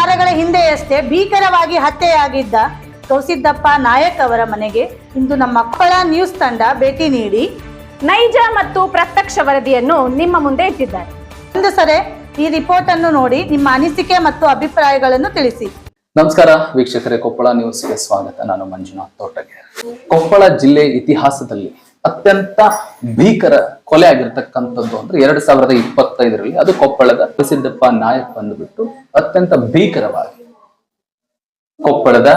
ವಾರಗಳ ಹಿಂದೆಯಷ್ಟೇ ಭೀಕರವಾಗಿ ಹತ್ಯೆಯಾಗಿದ್ದ ಗವಿಸಿದ್ದಪ್ಪ ನಾಯಕ್ ಅವರ ಮನೆಗೆ ಇಂದು ನಮ್ಮ ಕೊಪ್ಪಳ ನ್ಯೂಸ್ ತಂಡ ಭೇಟಿ ನೀಡಿ ನೈಜ ಮತ್ತು ಪ್ರತ್ಯಕ್ಷ ವರದಿಯನ್ನು ನಿಮ್ಮ ಮುಂದೆ ಇಟ್ಟಿದ್ದಾರೆ. ಒಂದು ಸರಿ ಈ ರಿಪೋರ್ಟ್ ಅನ್ನು ನೋಡಿ ನಿಮ್ಮ ಅನಿಸಿಕೆ ಮತ್ತು ಅಭಿಪ್ರಾಯಗಳನ್ನು ತಿಳಿಸಿ. ನಮಸ್ಕಾರ ವೀಕ್ಷಕರೇ, ಕೊಪ್ಪಳ ನ್ಯೂಸ್ಗೆ ಸ್ವಾಗತ. ನಾನು ಮಂಜುನಾಥ್ ತೋಟಗೆ. ಕೊಪ್ಪಳ ಜಿಲ್ಲೆ ಇತಿಹಾಸದಲ್ಲಿ ಅತ್ಯಂತ ಭೀಕರ ಕೊಲೆ ಆಗಿರ್ತಕ್ಕಂಥದ್ದು ಅಂದ್ರೆ 2025ರಲ್ಲಿ ಅದು ಕೊಪ್ಪಳದ ಗವಿಸಿದ್ದಪ್ಪ ನಾಯಕ್ ಬಂದುಬಿಟ್ಟು ಅತ್ಯಂತ ಭೀಕರವಾಗಿ ಕೊಪ್ಪಳದ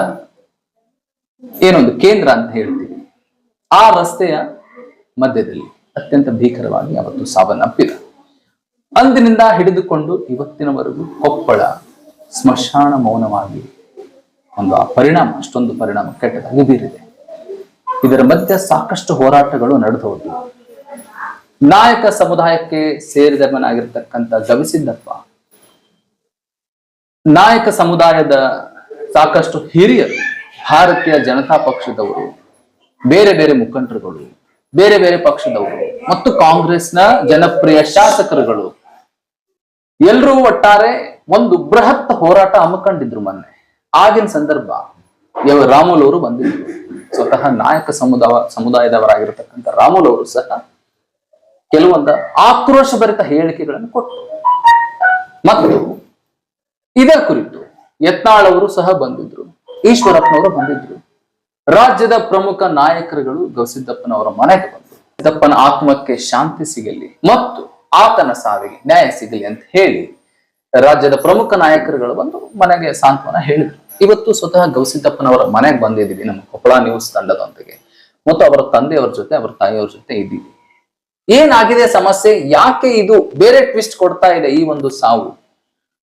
ಏನೊಂದು ಕೇಂದ್ರ ಅಂತ ಹೇಳ್ತೀವಿ ಆ ರಸ್ತೆಯ ಮಧ್ಯದಲ್ಲಿ ಅತ್ಯಂತ ಭೀಕರವಾಗಿ ಅವತ್ತು ಸಾವನ್ನಪ್ಪಿದ. ಅಂದಿನಿಂದ ಹಿಡಿದುಕೊಂಡು ಇವತ್ತಿನವರೆಗೂ ಕೊಪ್ಪಳ ಸ್ಮಶಾನ ಮೌನವಾಗಿ ಒಂದು ಆ ಪರಿಣಾಮ, ಅಷ್ಟೊಂದು ಪರಿಣಾಮ ಕೆಟ್ಟದಾಗಿ ಬೀರಿದೆ. ಇದರ ಮಧ್ಯೆ ಸಾಕಷ್ಟು ಹೋರಾಟಗಳು ನಡೆದು ಹೋದವು. ನಾಯಕ ಸಮುದಾಯಕ್ಕೆ ಸೇರಿದವನಾಗಿರ್ತಕ್ಕಂಥ ಗವಿಸಿದ್ದಪ್ಪ ನಾಯಕ ಸಮುದಾಯದ ಸಾಕಷ್ಟು ಹಿರಿಯರು, ಭಾರತೀಯ ಜನತಾ ಪಕ್ಷದವರು, ಬೇರೆ ಬೇರೆ ಮುಖಂಡರುಗಳು, ಬೇರೆ ಬೇರೆ ಪಕ್ಷದವರು ಮತ್ತು ಕಾಂಗ್ರೆಸ್ನ ಜನಪ್ರಿಯ ಶಾಸಕರುಗಳು ಎಲ್ಲರೂ ಒಟ್ಟಾರೆ ಒಂದು ಬೃಹತ್ ಹೋರಾಟ ಹಮ್ಮಿಕೊಂಡಿದ್ರು ಮೊನ್ನೆ. ಆಗಿನ ಸಂದರ್ಭ ರಾಮುಲು ಅವರು ಬಂದಿದ್ರು. ಸ್ವತಃ ನಾಯಕ ಸಮುದಾಯದವರಾಗಿರ್ತಕ್ಕಂಥ ರಾಮುಲು ಅವರು ಸಹ ಕೆಲವೊಂದು ಆಕ್ರೋಶಭರಿತ ಹೇಳಿಕೆಗಳನ್ನು ಕೊಟ್ಟರು. ಮತ್ತು ಇದರ ಕುರಿತು ಯತ್ನಾಳ್ ಅವರು ಸಹ ಬಂದಿದ್ರು, ಈಶ್ವರಪ್ಪನವರು ಬಂದಿದ್ರು. ರಾಜ್ಯದ ಪ್ರಮುಖ ನಾಯಕರುಗಳು ಗವಿಸಿದ್ದಪ್ಪನವರ ಮನೆಗೆ ಬಂದರು. ಸಿದ್ದಪ್ಪನ ಆತ್ಮಕ್ಕೆ ಶಾಂತಿ ಸಿಗಲಿ ಮತ್ತು ಆತನ ಸಾವಿಗೆ ನ್ಯಾಯ ಸಿಗಲಿ ಅಂತ ಹೇಳಿ ರಾಜ್ಯದ ಪ್ರಮುಖ ನಾಯಕರುಗಳು ಬಂದು ಮನೆಗೆ ಸಾಂತ್ವನ ಹೇಳಿದ್ರು. ಇವತ್ತು ಸ್ವತಃ ಗವಿಸಿದ್ದಪ್ಪನವರ ಮನೆಗೆ ಬಂದಿದ್ದೀವಿ ನಮ್ಮ ಕೊಪ್ಪಳ ನ್ಯೂಸ್ ತಂಡದೊಂದಿಗೆ ಮತ್ತು ಅವರ ತಂದೆಯವರ ಜೊತೆ, ಅವರ ತಾಯಿಯವರ ಜೊತೆ ಇದ್ದೀವಿ. ಏನಾಗಿದೆ ಸಮಸ್ಯೆ, ಯಾಕೆ ಇದು ಬೇರೆ ಟ್ವಿಸ್ಟ್ ಕೊಡ್ತಾ ಇದೆ ಈ ಒಂದು ಸಾವು,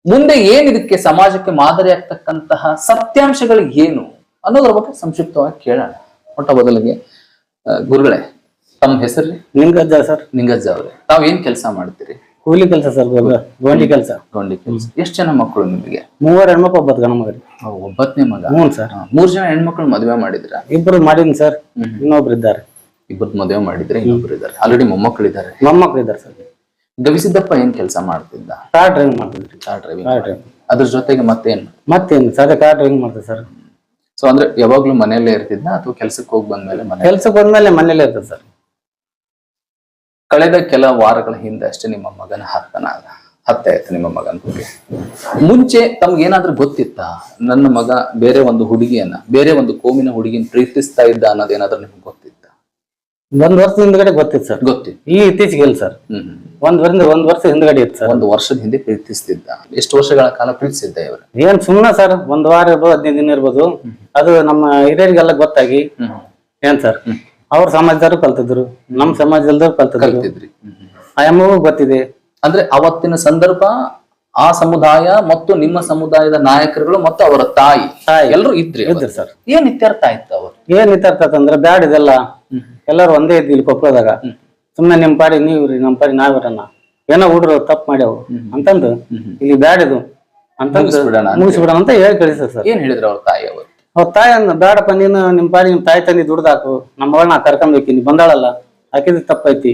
ಮುಂದೆ ಏನ್ ಇದಕ್ಕೆ ಸಮಾಜಕ್ಕೆ ಮಾದರಿ ಆಗ್ತಕ್ಕಂತಹ ಸತ್ಯಾಂಶಗಳು ಏನು ಅನ್ನೋದ್ರ ಬಗ್ಗೆ ಸಂಕ್ಷಿಪ್ತವಾಗಿ ಕೇಳೋಣ. ಮೊಟ್ಟ ಮೊದಲಿಗೆ ಗುರುಗಳೇ, ತಮ್ಮ ಹೆಸರು? ನಿಂಗಜ್ಜ ಸರ್. ನಿಂಗಜ್ಜ ಅವ್ರೆ, ತಾವ್ ಏನ್ ಕೆಲಸ ಮಾಡ್ತೀರಿ? ಕೂಲಿ ಕೆಲಸ ಸರ್, ಗೋಂಡಿ ಕೆಲಸ. ಗೋಂಡಿ ಕೆಲಸ. ಎಷ್ಟ್ ಜನ ಮಕ್ಕಳು ನಿಮಗೆ? 3 ಹೆಣ್ಮಕ್ಳು 9 ಗಂಡ ಮಗರಿ. ಒಬ್ಬತ್ತನೇ ಮಗ? ಹ್ಞೂ ಸರ್. 3 ಜನ ಹೆಣ್ಮಕ್ಳು ಮದುವೆ ಮಾಡಿದ್ರ? 2 ಮಾಡಿನಿ ಸರ್, ಇನ್ನೊಬ್ರು ಇದ್ದಾರೆ. 2 ಮದುವೆ ಮಾಡಿದ್ರೆ ಇನ್ನೊಬ್ರು ಇದ್ದಾರೆ. ಆಲ್ರೆಡಿ ಮೊಮ್ಮಕ್ಕಳು ಇದ್ದಾರೆ? ಮೊಮ್ಮಕ್ಳು ಇದ್ದಾರೆ ಸರ್. ಗವಿಸಿದ್ದಪ್ಪ ಏನ್ ಕೆಲಸ ಮಾಡ್ತಿದ್ದ? ಕಾರ್ ಡ್ರೈವಿಂಗ್ ಮಾಡ್ತಿದ್ರಿ. Car driving. ಅದ್ರ ಜೊತೆಗೆ ಮತ್ತೇನು ಸರ್, ಕಾರ್ ಡ್ರೈವಿಂಗ್ ಮಾಡ್ತಾರೆ ಸರ್. ಸೊ ಅಂದ್ರೆ ಯಾವಾಗ್ಲೂ ಮನೆಯಲ್ಲೇ ಇರ್ತಿದ್ದ ಅಥವಾ ಕೆಲ್ಸಕ್ಕೆ ಹೋಗಿ ಬಂದ್ಮೇಲೆ ಕೆಲ್ಸಕ್ಕೆ ಬಂದ್ಮೇಲೆ ಮನೇಲೆ ಇರ್ತದೆ ಸರ್. ಕಳೆದ ಕೆಲ ವಾರಗಳ ಹಿಂದೆ ಅಷ್ಟೇ ನಿಮ್ಮ ಮಗನ ಹತ್ಯೆ ಆಯ್ತು. ನಿಮ್ಮ ಮಗನ ಬಗ್ಗೆ ಮುಂಚೆ ತಮ್ಗೆ ಏನಾದ್ರೂ ಗೊತ್ತಿತ್ತ, ನನ್ನ ಮಗ ಬೇರೆ ಒಂದು ಹುಡುಗಿಯನ್ನ, ಬೇರೆ ಒಂದು ಕೋಮಿನ ಹುಡುಗಿನ ಪ್ರೀತಿಸ್ತಾ ಇದ್ದ ಅನ್ನೋದೇನಾದ್ರೂ ನಿಮ್ಗೆ ಗೊತ್ತಿತ್ತ? 1 ವರ್ಷದ ಹಿಂದ್ಗಡೆ ಗೊತ್ತಿತ್ತು ಸರ್. ಗೊತ್ತಿತ್ತು? ಈ ಇತ್ತೀಚೆಗೆ ಇಲ್ಲ ಸರ್. 1 ವರ್ಷ ಹಿಂದ್ಗಡೆ ಇತ್ತು ಸರ್. 1 ವರ್ಷದ ಹಿಂದೆ ಪ್ರೀತಿಸ್ತಿದ್ದ. ಎಷ್ಟು ವರ್ಷಗಳ ಕಾಲ ಪ್ರೀತಿಸಿದ್ದ ಇವರು? ಏನ್ ಸುಮ್ನೆ ಸರ್, 1 ವಾರ ಇರ್ಬೋದು, 15 ದಿನ ಇರ್ಬೋದು. ಅದು ನಮ್ಮ ಹಿರಿಯರಿಗೆಲ್ಲ ಗೊತ್ತಾಗಿ ಏನ್ ಸರ್, ಅವ್ರ ಸಮಾಜದವರು ಕಲ್ತಿದ್ರು, ನಮ್ಮ ಸಮಾಜದಲ್ದವ್ರು ಕಲ್ತಿದ್ರಿ. ಆ ಎಮ್ಮಗೂ ಗೊತ್ತಿದೆ. ಅಂದ್ರೆ ಅವತ್ತಿನ ಸಂದರ್ಭ ಆ ಸಮುದಾಯ ಮತ್ತು ನಿಮ್ಮ ಸಮುದಾಯದ ನಾಯಕರುಗಳು ಮತ್ತು ಅವರ ತಾಯಿ ಎಲ್ಲರೂ ಇದ್ರು ಸರ್. ಏನ್ ಇತ್ಯರ್ಥ ಆಯ್ತು ಅವರು? ಏನ್ ಇತ್ಯರ್ಥ ಆಯ್ತಂದ್ರೆ, ಬ್ಯಾಡ್ ಇದೆಲ್ಲ, ಎಲ್ಲಾರು ಒಂದೇ ಇದ್ವಿ ಇಲ್ಲಿ ಕೊಪ್ಪಳದಾಗ, ಸುಮ್ನೆ ನಿಮ್ ಪಾಡಿ ನೀವ್ರಿ, ನಮ್ ಪಾಡಿ ನಾವಿರನ್ನ, ಏನೋ ಹುಡ್ರು ತಪ್ಪು ಮಾಡ್ಯಾವ ಅಂತಂದು ಇಲ್ಲಿ ಬ್ಯಾಡ್ ಇದು ಅಂತಂದು ಮುಗಿಸ್ಬಿಡೋಣ ಅಂತ ಹೇಳಿ ಕಳಿಸ್ತಾರೆ ಸರ್. ಏನ್ ಹೇಳಿದ್ರು ಅವ್ರ ತಾಯಿ? ಅವ್ರ ತಾಯಿ ಅಂದ, ಬೇಡಪ್ಪ ನೀನು ನಿಮ್ ಪಾಡಿ ನಿಮ್ ತಾಯಿ ತಂದಿ ದುಡ್ದಾಕು, ನಮ್ಮ ಮಗಳನ್ನ ಕರ್ಕೊಂಡ್ಬೇಕಿ, ನೀ ಬಂದಾಳಲ್ಲ, ಹಾಕಿದ್ ತಪ್ಪೈತಿ,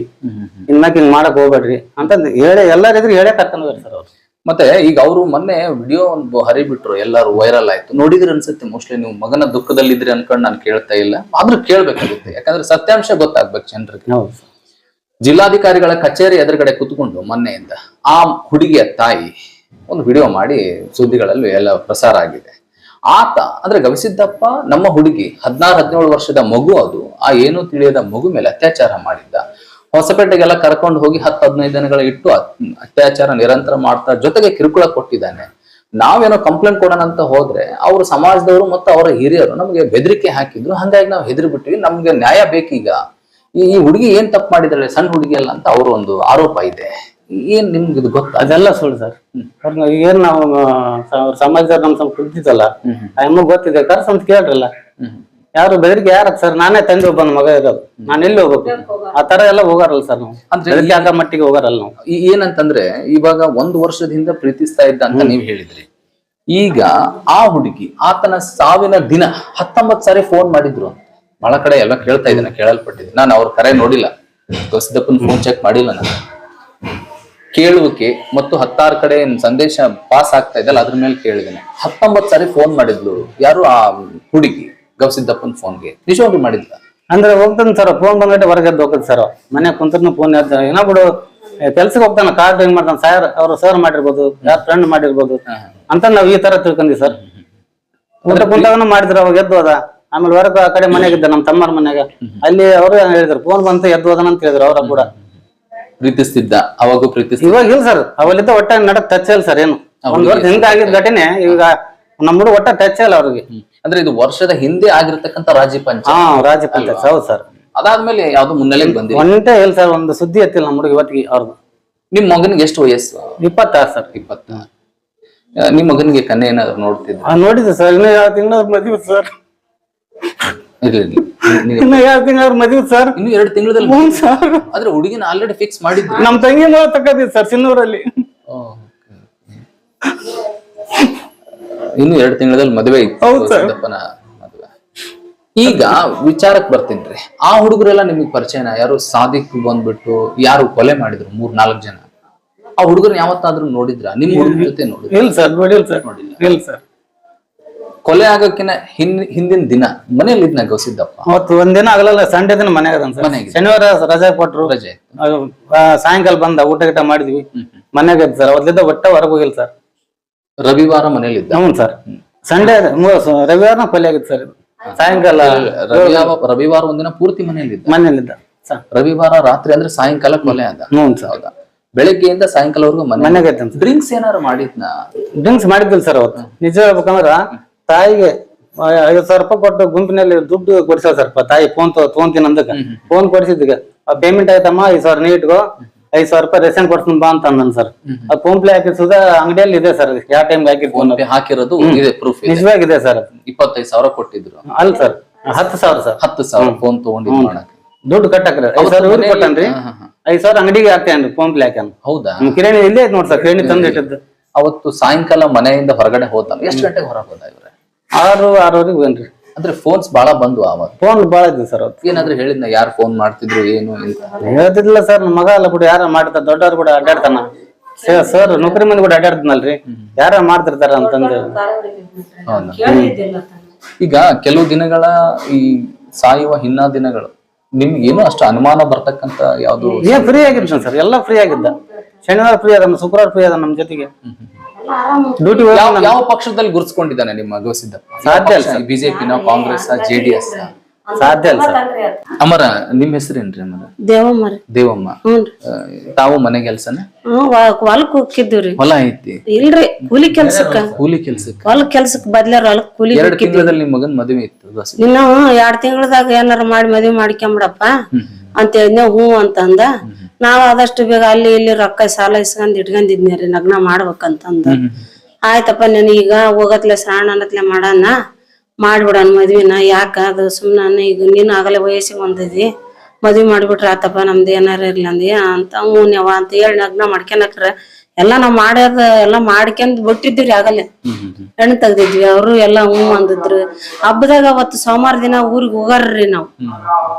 ಇನ್ಮ್ಯಾಕ ಹಿಂಗ್ ಮಾಡಕ್ ಹೋಗ್ಬೇಡ್ರಿ ಅಂತಂದು ಹೇಳಿ ಎಲ್ಲಾರಿದ್ರು ಹೇಳೇ ಕರ್ಕೊಂಡ್ ಹೋಗ್ರಿ ಸರ್ ಅವ್ರು. ಮತ್ತೆ ಈಗ ಅವರು ಮೊನ್ನೆ ವಿಡಿಯೋ ಒಂದು ಹರಿಬಿಟ್ರು, ಎಲ್ಲಾರು ವೈರಲ್ ಆಯ್ತು, ನೋಡಿದ್ರಿ ಅನ್ಸುತ್ತೆ. ಮೋಸ್ಟ್ಲಿ ನೀವು ಮಗನ ದುಃಖದಲ್ಲಿದ್ರಿ ಅನ್ಕೊಂಡು ನಾನು ಕೇಳ್ತಾ ಇಲ್ಲ, ಆದ್ರೂ ಕೇಳ್ಬೇಕಾಗುತ್ತೆ, ಯಾಕಂದ್ರೆ ಸತ್ಯಾಂಶ ಗೊತ್ತಾಗ್ಬೇಕು ಜನರಿಗೆ. ಜಿಲ್ಲಾಧಿಕಾರಿಗಳ ಕಚೇರಿ ಎದುರುಗಡೆ ಕುತ್ಕೊಂಡು ಮೊನ್ನೆಯಿಂದ ಆ ಹುಡುಗಿಯ ತಾಯಿ ಒಂದು ವಿಡಿಯೋ ಮಾಡಿ ಸುದ್ದಿಗಳಲ್ಲಿ ಎಲ್ಲ ಪ್ರಸಾರ ಆಗಿದೆ. ಆತ ಅಂದ್ರೆ ಗವಿಸಿದ್ದಪ್ಪ ನಮ್ಮ ಹುಡುಗಿ 16-17 ವರ್ಷದ ಮಗು, ಅದು ಆ ಏನೂ ತಿಳಿಯದ ಮಗು ಮೇಲೆ ಅತ್ಯಾಚಾರ ಮಾಡಿದ್ದ. ಹೊಸಪೇಟೆಗೆಲ್ಲ ಕರ್ಕೊಂಡು ಹೋಗಿ 10-15 ದಿನಗಳ ಇಟ್ಟು ಅತ್ಯಾಚಾರ ನಿರಂತರ ಮಾಡ್ತಾ, ಜೊತೆಗೆ ಕಿರುಕುಳ ಕೊಟ್ಟಿದ್ದಾನೆ. ನಾವೇನೋ ಕಂಪ್ಲೇಂಟ್ ಕೊಡೋಣ ಅಂತ ಹೋದ್ರೆ ಅವ್ರ ಸಮಾಜದವರು ಮತ್ತು ಅವರ ಹಿರಿಯರು ನಮಗೆ ಬೆದರಿಕೆ ಹಾಕಿದ್ರು. ಹಂಗಾಗಿ ನಾವು ಹೆದರಿ ಬಿಟ್ಟಿವಿ, ನಮ್ಗೆ ನ್ಯಾಯ ಬೇಕೀಗ. ಈ ಹುಡುಗಿ ಏನ್ ತಪ್ಪು ಮಾಡಿದಾಳೆ, ಸಣ್ಣ ಹುಡುಗಿ ಅಲ್ಲ ಅಂತ ಅವ್ರ ಒಂದು ಆರೋಪ ಇದೆ. ಏನ್ ನಿಮ್ಗೆ ಇದು ಗೊತ್ತ? ಅದೆಲ್ಲ ಸುಳ್ಳು ಸರ್. ಏನ್ ನಾವು ಸಮಾಜದವ್ರು ನಮ್ ಸ್ವಲ್ಪ ಕುಳಿತಿತ್ತಲ್ಲ, ಆ ಎಮ್ಮ ಗೊತ್ತಿದೆ, ಕರ್ಸ್ ಅಂತ ಕೇಳ್ರಲ್ಲ. ಯಾರು ಬೆದರಿಕೆ ಯಾರ ಸರ್? ನಾನೇ ತಂದೆ ಒಬ್ಬನ ಮಗ ಇರೋದು, ನಾನು ಎಲ್ಲಿ ಹೋಗ್ಬೇಕು? ಆ ತರ ಎಲ್ಲ ಹೋಗಾರಲ್ಲ ಸರ್ ನಾವು, ಅಂದ್ರೆ ಮಟ್ಟಿಗೆ ಹೋಗಾರಲ್ಲ ನಾವು. ಏನಂತಂದ್ರೆ ಇವಾಗ 1 ವರ್ಷದ ಹಿಂದೆ ಪ್ರೀತಿಸ್ತಾ ಇದ್ದ ಅಂತ ನೀವ್ ಹೇಳಿದ್ರಿ. ಈಗ ಆ ಹುಡುಗಿ ಆತನ ಸಾವಿನ ದಿನ 19 ಸಾರಿ ಫೋನ್ ಮಾಡಿದ್ರು. ಬಹಳ ಕಡೆ ಎಲ್ಲ ಕೇಳ್ತಾ ಇದ್ದೇನೆ, ಕೇಳಲ್ಪಟ್ಟಿದ್ದೆ ನಾನು. ಅವ್ರ ಕರೆ ನೋಡಿಲ್ಲ, ಗವಿಸಿದ್ದಪ್ಪನ ಫೋನ್ ಚೆಕ್ ಮಾಡಿಲ್ಲ ನಾನು. ಕೇಳುವಿಕೆ ಮತ್ತು 16 ಕಡೆ ಏನ್ ಸಂದೇಶ ಪಾಸ್ ಆಗ್ತಾ ಇದೆಯಲ್ಲ ಅದ್ರ ಮೇಲೆ ಕೇಳಿದ್ದೇನೆ. 19 ಸಾರಿ ಫೋನ್ ಮಾಡಿದ್ಲು ಯಾರು ಆ ಹುಡುಗಿ ಗವಿಸಿದ್ದಪ್ಪನ ಫೋನ್ಗೆ. ನಿಜವಾಗ್ಲೂ ಮಾಡಿದ್ಲ? ಅಂದ್ರೆ ಹೋಗ್ತಾನೆ ಸರ್, ಫೋನ್ ಬಂದ್ಬಿಟ್ಟು ಹೊರಗೆ ಹೋಗ್ತದೆ ಸರ್. ಮನೆ ಕುಂತ್ರು ಫೋನ್ ಏನೋ ಬಿಡು ಕೆಲ್ಸಕ್ಕೆ ಹೋಗ್ತಾನ, ಕಾರ್ ಡ್ರೈವ್ ಮಾಡ್ತಾನೆ. ಸರ್ ಅವ್ರು ಸರ್ ಮಾಡಿರ್ಬೋದು, ಯಾರ ಫ್ರೆಂಡ್ ಮಾಡಿರ್ಬೋದು ಅಂತ ನಾವ್ ಈ ತರ ತಿಳ್ಕೊಂಡಿ ಸರ್. ಊಟ ಕುಂತಾಗನು ಮಾಡಿದ್ರು, ಅವಾಗ ಎದ್ದು ಹೋದ. ಆಮೇಲೆ ಹೊರಗೆ ಆ ಕಡೆ ಮನೆಗಿದ್ದ ನಮ್ಮ ತಮ್ಮರ ಮನೆಗ, ಅಲ್ಲಿ ಅವರು ಹೇಳಿದ್ರು ಫೋನ್ ಬಂತು ಎದ್ದು ಹೋದನ ಅಂತ ಹೇಳಿದ್ರು. ಅವ್ರ ಕೂಡ ಪ್ರೀತಿಸ್ತಿದ್ದ, ಅವಾಗೂ ಪ್ರೀತಿಸ್ತಿದ್ದ. ಇವಾಗ ಇಲ್ಲ ಸರ್, ಅವಲ್ಲಿದ್ದ ಒಟ್ಟ ನಡಕ್ ಟಚ್ ಇಲ್ಲ ಸರ್. ಏನು ಒಂದ್ ವರ್ಷ ಹಿಂದೆ ಆಗಿದ್ ಘಟನೆ ಈಗ ನಮ್ಮ ಹುಡುಗ ಒಟ್ಟ ಟಚ್ ಇಲ್ಲ ಅವ್ರಿಗೆ. ಅಂದ್ರೆ ಇದು ವರ್ಷದ ಹಿಂದೆ ಆಗಿರ್ತಕ್ಕಂಥ ರಾಜಿ ಪಂಚಾಯತ್. ಹಾ, ರಾಜ್ಯ ಪಂಚಾಯತ್ ಹೌದು ಸರ್. ಅದಾದ್ಮೇಲೆ ಯಾವ್ದು ಮುನ್ನೆಲೆಗೆ ಬಂದಿಲ್ಲ. ಒಂದೇ ಇಲ್ಲ ಸರ್, ಒಂದು ಸುದ್ದಿ ಎತ್ತಿಲ್ಲ ನಮ್ಮ ಹುಡುಗ ಇವತ್ತಿಗೆ. ಅವ್ರದ್ದು ನಿಮ್ ಮಗನಿಗೆ ಎಷ್ಟು ವಯಸ್ಸು? 26 ಸರ್. 26. ನಿಮ್ ಮಗನಿಗೆ ಕನ್ಯೆ ಏನಾದ್ರು ನೋಡ್ತಿದ್ರು? ನೋಡಿದ್ದೆ ಸರ್. ಇನ್ನು 2 ತಿಂಗಳ ಮದುವೆ ಸರ್. ಇರ್ಲಿ, ಇನ್ನು 2 ತಿಂಗಳ ಮದುವೆ ಸರ್. ಇನ್ನು 2 ತಿಂಗಳಲ್ಲಿ ಸರ್. ಆದ್ರೆ ಹುಡುಗಿನ ಆಲ್ರೆಡಿ ಫಿಕ್ಸ್ ಮಾಡಿದ್ರು. ನಮ್ ತಂಗಿ ಮಗ ತಕ್ಕದಿತ್ತು ಸರ್ ಸಿನ್ನೂರಲ್ಲಿ. ಇನ್ನು 2 ತಿಂಗಳಲ್ಲಿ ಮದುವೆ ಹೌದು ಸರ್. ಮದುವೆ. ಈಗ ವಿಚಾರಕ್ಕೆ ಬರ್ತೀನಿ. ಆ ಹುಡುಗರೆಲ್ಲ ನಿಮಗ್ ಪರಿಚಯನ? ಯಾರು ಸಾದಿಕ್ ಬಂದ್ಬಿಟ್ಟು ಯಾರು ಕೊಲೆ ಮಾಡಿದ್ರು 3-4 ಜನ, ಆ ಹುಡುಗರನ್ನ ಯಾವತ್ತಾದ್ರೂ ನೋಡಿದ್ರ? ನಿಮ್ ಹುಡುಗರ ಜೊತೆ ನೋಡಿದ್ರ? ಇಲ್ಲ ಸರ್, ನೋಡಿಲ್ಲ ಸರ್. ನೋಡಿಲ್ಲ. ಇಲ್ಲ ಸರ್. ಕೊಲೆ ಆಗಕ್ಕಿನ ಹಿಂದಿನ ದಿನ ಮನೇಲಿ ಇದ್ನ ಗವಿಸಿದ್ದಪ್ಪ? ಅವತ್ತು ಒಂದಿನ ಆಗಲ್ಲ, ಸಂಡೇ ದಿನ ಮನೆಗೆ ಅದನ್ ಸರ್. ಶನಿವಾರ ರಜೆ ಕೊಟ್ರು, ರಜೆ ಸಾಯಂಕಾಲ ಬಂದ ಊಟ ಗಿಟ ಮಾಡಿದ್ವಿ, ಮನೆಗೆ ಸರ್. ಅವತ್ತಿದ್ದ ಒಟ್ಟ ಹೊರಗೆ ಹೋಗಿಲ್ಲ ಸರ್. ರವಿವಾರ ಮನೇಲಿದ್ದ? ಹ್ಞೂ ಸರ್. ಸಂಡೇ ರವಿವಾರನ ಕೊಲೆ ಆಗಿತ್ತು ಸರ್. ಸಾಯಂಕಾಲ ರವಿವಾರ ಒಂದಿನ ಪೂರ್ತಿ ಮನೇಲಿದ್ದ? ಮನೇಲಿದ್ದ. ರವಿವಾರ ರಾತ್ರಿ ಅಂದ್ರೆ ಸಾಯಂಕಾಲ ಕೊಲೆ ಆದ? ಹ್ಞೂ ಸರ್. ಹೌದಾ? ಬೆಳಗ್ಗೆಯಿಂದ ಸಾಯಂಕಾಲವರೆಗೂ ಮನೆಗೆ ಡ್ರಿಂಕ್ಸ್ ಏನಾರು ಮಾಡಿದ್ನ? ಡ್ರಿಂಕ್ಸ್ ಮಾಡಿದ್ದಿಲ್ಲ ಸರ್ ಅವತ್ತು. ನಿಜ ಹೇಳ್ಬೇಕಂದ್ರ ತಾಯಿಗೆ 50,000 ರೂಪಾಯಿ ಕೊಟ್ಟು ಗುಂಪಿನಲ್ಲಿ ದುಡ್ಡು ಕೊಡ್ಸ ಸರ್. ತಾಯಿ ಫೋನ್ ತೊಗೊಂತೀನಿ ಅಂದಕ್ಕ ಫೋನ್ ಕೊಡ್ಸಿದ್ಗ ಪೇಮೆಂಟ್ ಆಯ್ತಮ್ಮ 5,000 ನೀ ಇಟ್ಕೋ, 5,000 ರೂಪಾಯಿ ರೇಷನ್ ಕೊಡ್ತೀನಿ ಬಾ ಅಂತ ಅಂದನ್ ಸರ್. ಅದು ಫೋನ್ ಪ್ಲೇ ಹಾಕಿಸುದ ಅಂಗಡಿಯಲ್ಲಿ ಇದೆ ಸರ್. ಯಾವ ಟೈಮ್ ಹಾಕಿರೋದು ಇದೆ, ಪ್ರೂಫ್ ನಿಜವಾಗಿದೆ ಸರ್. 25,000 ಕೊಟ್ಟಿದ್ರು? ಅಲ್ಲ ಸರ್, 10,000 ಸರ್. 10,000 ಫೋನ್ ತಗೊಂಡಿದ್ದು ದುಡ್ಡು ಕಟ್ಟಕ್ರಿ 5,000 ಊರಿಗೆ ಕೊಟ್ಟನ್ರಿ. 5,000 ಅಂಗಡಿಗೆ ಹಾಕ್ತೇನ್ರಿ ಫೋನ್ ಪ್ಲೇ ಹಾಕ್ಯಾನ. ಹೌದಾ? ಕಿರಾಣಿ ಇಲ್ಲೇ ಐತ್ ನೋಡ್ ಸರ್, ಕಿರಾಣಿ ತಂದು ಇಟ್ಟಿದ್ದು. ಅವತ್ತು ಸಾಯಂಕಾಲ ಮನೆಯಿಂದ ಹೊರಗಡೆ ಹೋದ? ಎಷ್ಟು ಗಂಟೆಗೆ ಹೊರಗೆ ಹೋದ ಇವ್ರೆ? 6-6:30 ಹೋಗನ್ರಿ. ಅಂದ್ರೆ ಫೋನ್ಸ್ ಬಾಳ ಬಂದ್ವು ಅವತ್ತು? ಫೋನ್ ಬಾಳ ಇದ್ವಿ ಸರ್ ಅವತ್ತು. ಏನಾದ್ರು ಹೇಳಿದ್ನ ಯಾರು ಫೋನ್ ಮಾಡ್ತಿದ್ರು ಏನು ಅಂತ? ಹೇಳ್ತಿದ್ದಿಲ್ಲ ಸರ್. ನಮ್ಮ ಮಗ ಅಲ್ಲ ಬಿಡು, ಯಾರ ಮಾಡ್ತಾರ, ದೊಡ್ಡವ್ರು ಕೂಡ ಅಡ್ಡಾಡ್ತಾನ ಸರ್. ನೌಕರಿ ಮಂದಿ ಕೂಡ ಅಡ್ಡಾಡ್ತಾನಲ್ರಿ, ಯಾರ ಮಾಡ್ತಿರ್ತಾರ ಅಂತಂದು. ಈಗ ಕೆಲವು ದಿನಗಳ ಈ ಸಾಯುವ ಹಿನ್ನ ದಿನಗಳು ನಿಮ್ಗೆ ಏನು ಅಷ್ಟು ಅನುಮಾನ ಬರ್ತಕ್ಕಂತ ಯಾವ್ದು? ಫ್ರೀ ಆಗಿದ್ದ ಸರ್, ಎಲ್ಲ ಫ್ರೀ ಆಗಿದ್ದ. ಶನಿವಾರ ಫ್ರೀ ಅದ, ಶುಕ್ರವಾರ ಫ್ರೀ ಅದ. ನಮ್ ಜೊತೆಗೆ ಡ್ಯೂಟಿ. ಯಾವ ಪಕ್ಷದಲ್ಲಿ ಗುರುತಿಸ್ಕೊಂಡಿದ್ದಾನೆ ನಿಮ್ಮ ಗವಿಸಿದ್ದಪ್ಪ? ಸಾಧ್ಯ ಇಲ್ಲ. ಬಿಜೆಪಿನ, ಕಾಂಗ್ರೆಸ್, JDS? ಸಾಧ್ಯ ಇಲ್ಲ ಸರ್. ಅಮರ, ನಿಮ್ ಹೆಸರೇನ್ರಿ? ಅಮರ ದೇವಮ್ಮ. ದೇವಮ್ಮ. ತಾವು ಮನೆ ಕೆಲ್ಸನ? ಹೊಲಕ್ ಹೋಗಿದ್ದೀವ್ರಿ. ಹೊಲ ಐತಿ? ಇಲ್ರಿ, ಕೂಲಿ ಕೆಲ್ಸಕ್ಕ. ಕೂಲಿ ಕೆಲ್ಸಕ್ಕೆ? ಹೊಲಕ್ ಕೆಲ್ಸಕ್ ಬದ್ಲಾರ ಹೊಲಕ್ ಕೂಲಿ. 2 ತಿಂಗಳಲ್ಲಿ ನಿಮ್ ಮಗನ್ ಮದುವೆ ಇತ್ತು? ಇನ್ನು 2 ತಿಂಗಳದಾಗ ಏನಾರ ಮಾಡಿ ಮದ್ವಿ ಮಾಡ್ಕೊಂಬಿಡಪ್ಪ ಅಂತ ಹೇಳಿದ್ನ. ಹ್ಞೂ ಅಂತಂದ. ನಾವ್ ಆದಷ್ಟು ಬೇಗ ಅಲ್ಲಿ ಇಲ್ಲಿ ರೊಕ್ಕ ಸಾಲ ಇಸ್ಕೊಂಡ್ ಇಟ್ಕೊಂಡಿದ್ನೇರಿ ಲಗ್ನ ಮಾಡ್ಬೇಕಂತಂದ. ಆಯ್ತಪ್ಪ, ನೀನ್ ಈಗ ಹೋಗತ್ಲೆ ಶ್ರಾವಣ ಅನ್ನತ್ಲೆ ಮಾಡಣ, ಮಾಡ್ಬಿಡಣ ಮದ್ವಿನ. ಯಾಕ ಅದು ಸುಮ್ನ ಈಗ ನೀನ್ ಆಗಲೇ ವಯಸ್ಸಿಗೆ ಬಂದಿದಿ, ಮದ್ವಿ ಮಾಡ್ಬಿಟ್ರ ಆತಪ್ಪ, ನಮ್ದು ಏನಾರ ಇರ್ಲಿ ಅಂದಿ ಅಂತ. ಹ್ಞೂನ್ಯವ ಅಂತ ಹೇಳಿ ಲಗ್ನ ಮಾಡ್ಕೊಳಕ್ರ ಎಲ್ಲ ನಾವ್ ಮಾಡ್ಯದ ಎಲ್ಲಾ ಮಾಡ್ಕೊಂಡ್ ಬಿಟ್ಟಿದ್ವಿ. ಆಗಲ್ಲೇ ಹೆಣ್ಣು ತೆಗ್ದಿದ್ವಿ. ಅವರು ಎಲ್ಲಾ ಹ್ಞೂ ಅಂದಿದ್ರು. ಹಬ್ಬದಾಗ ಅವತ್ತು ಸೋಮವಾರ ದಿನ ಊರಿಗೆ ಹೋಗಾರ್ರಿ ನಾವು.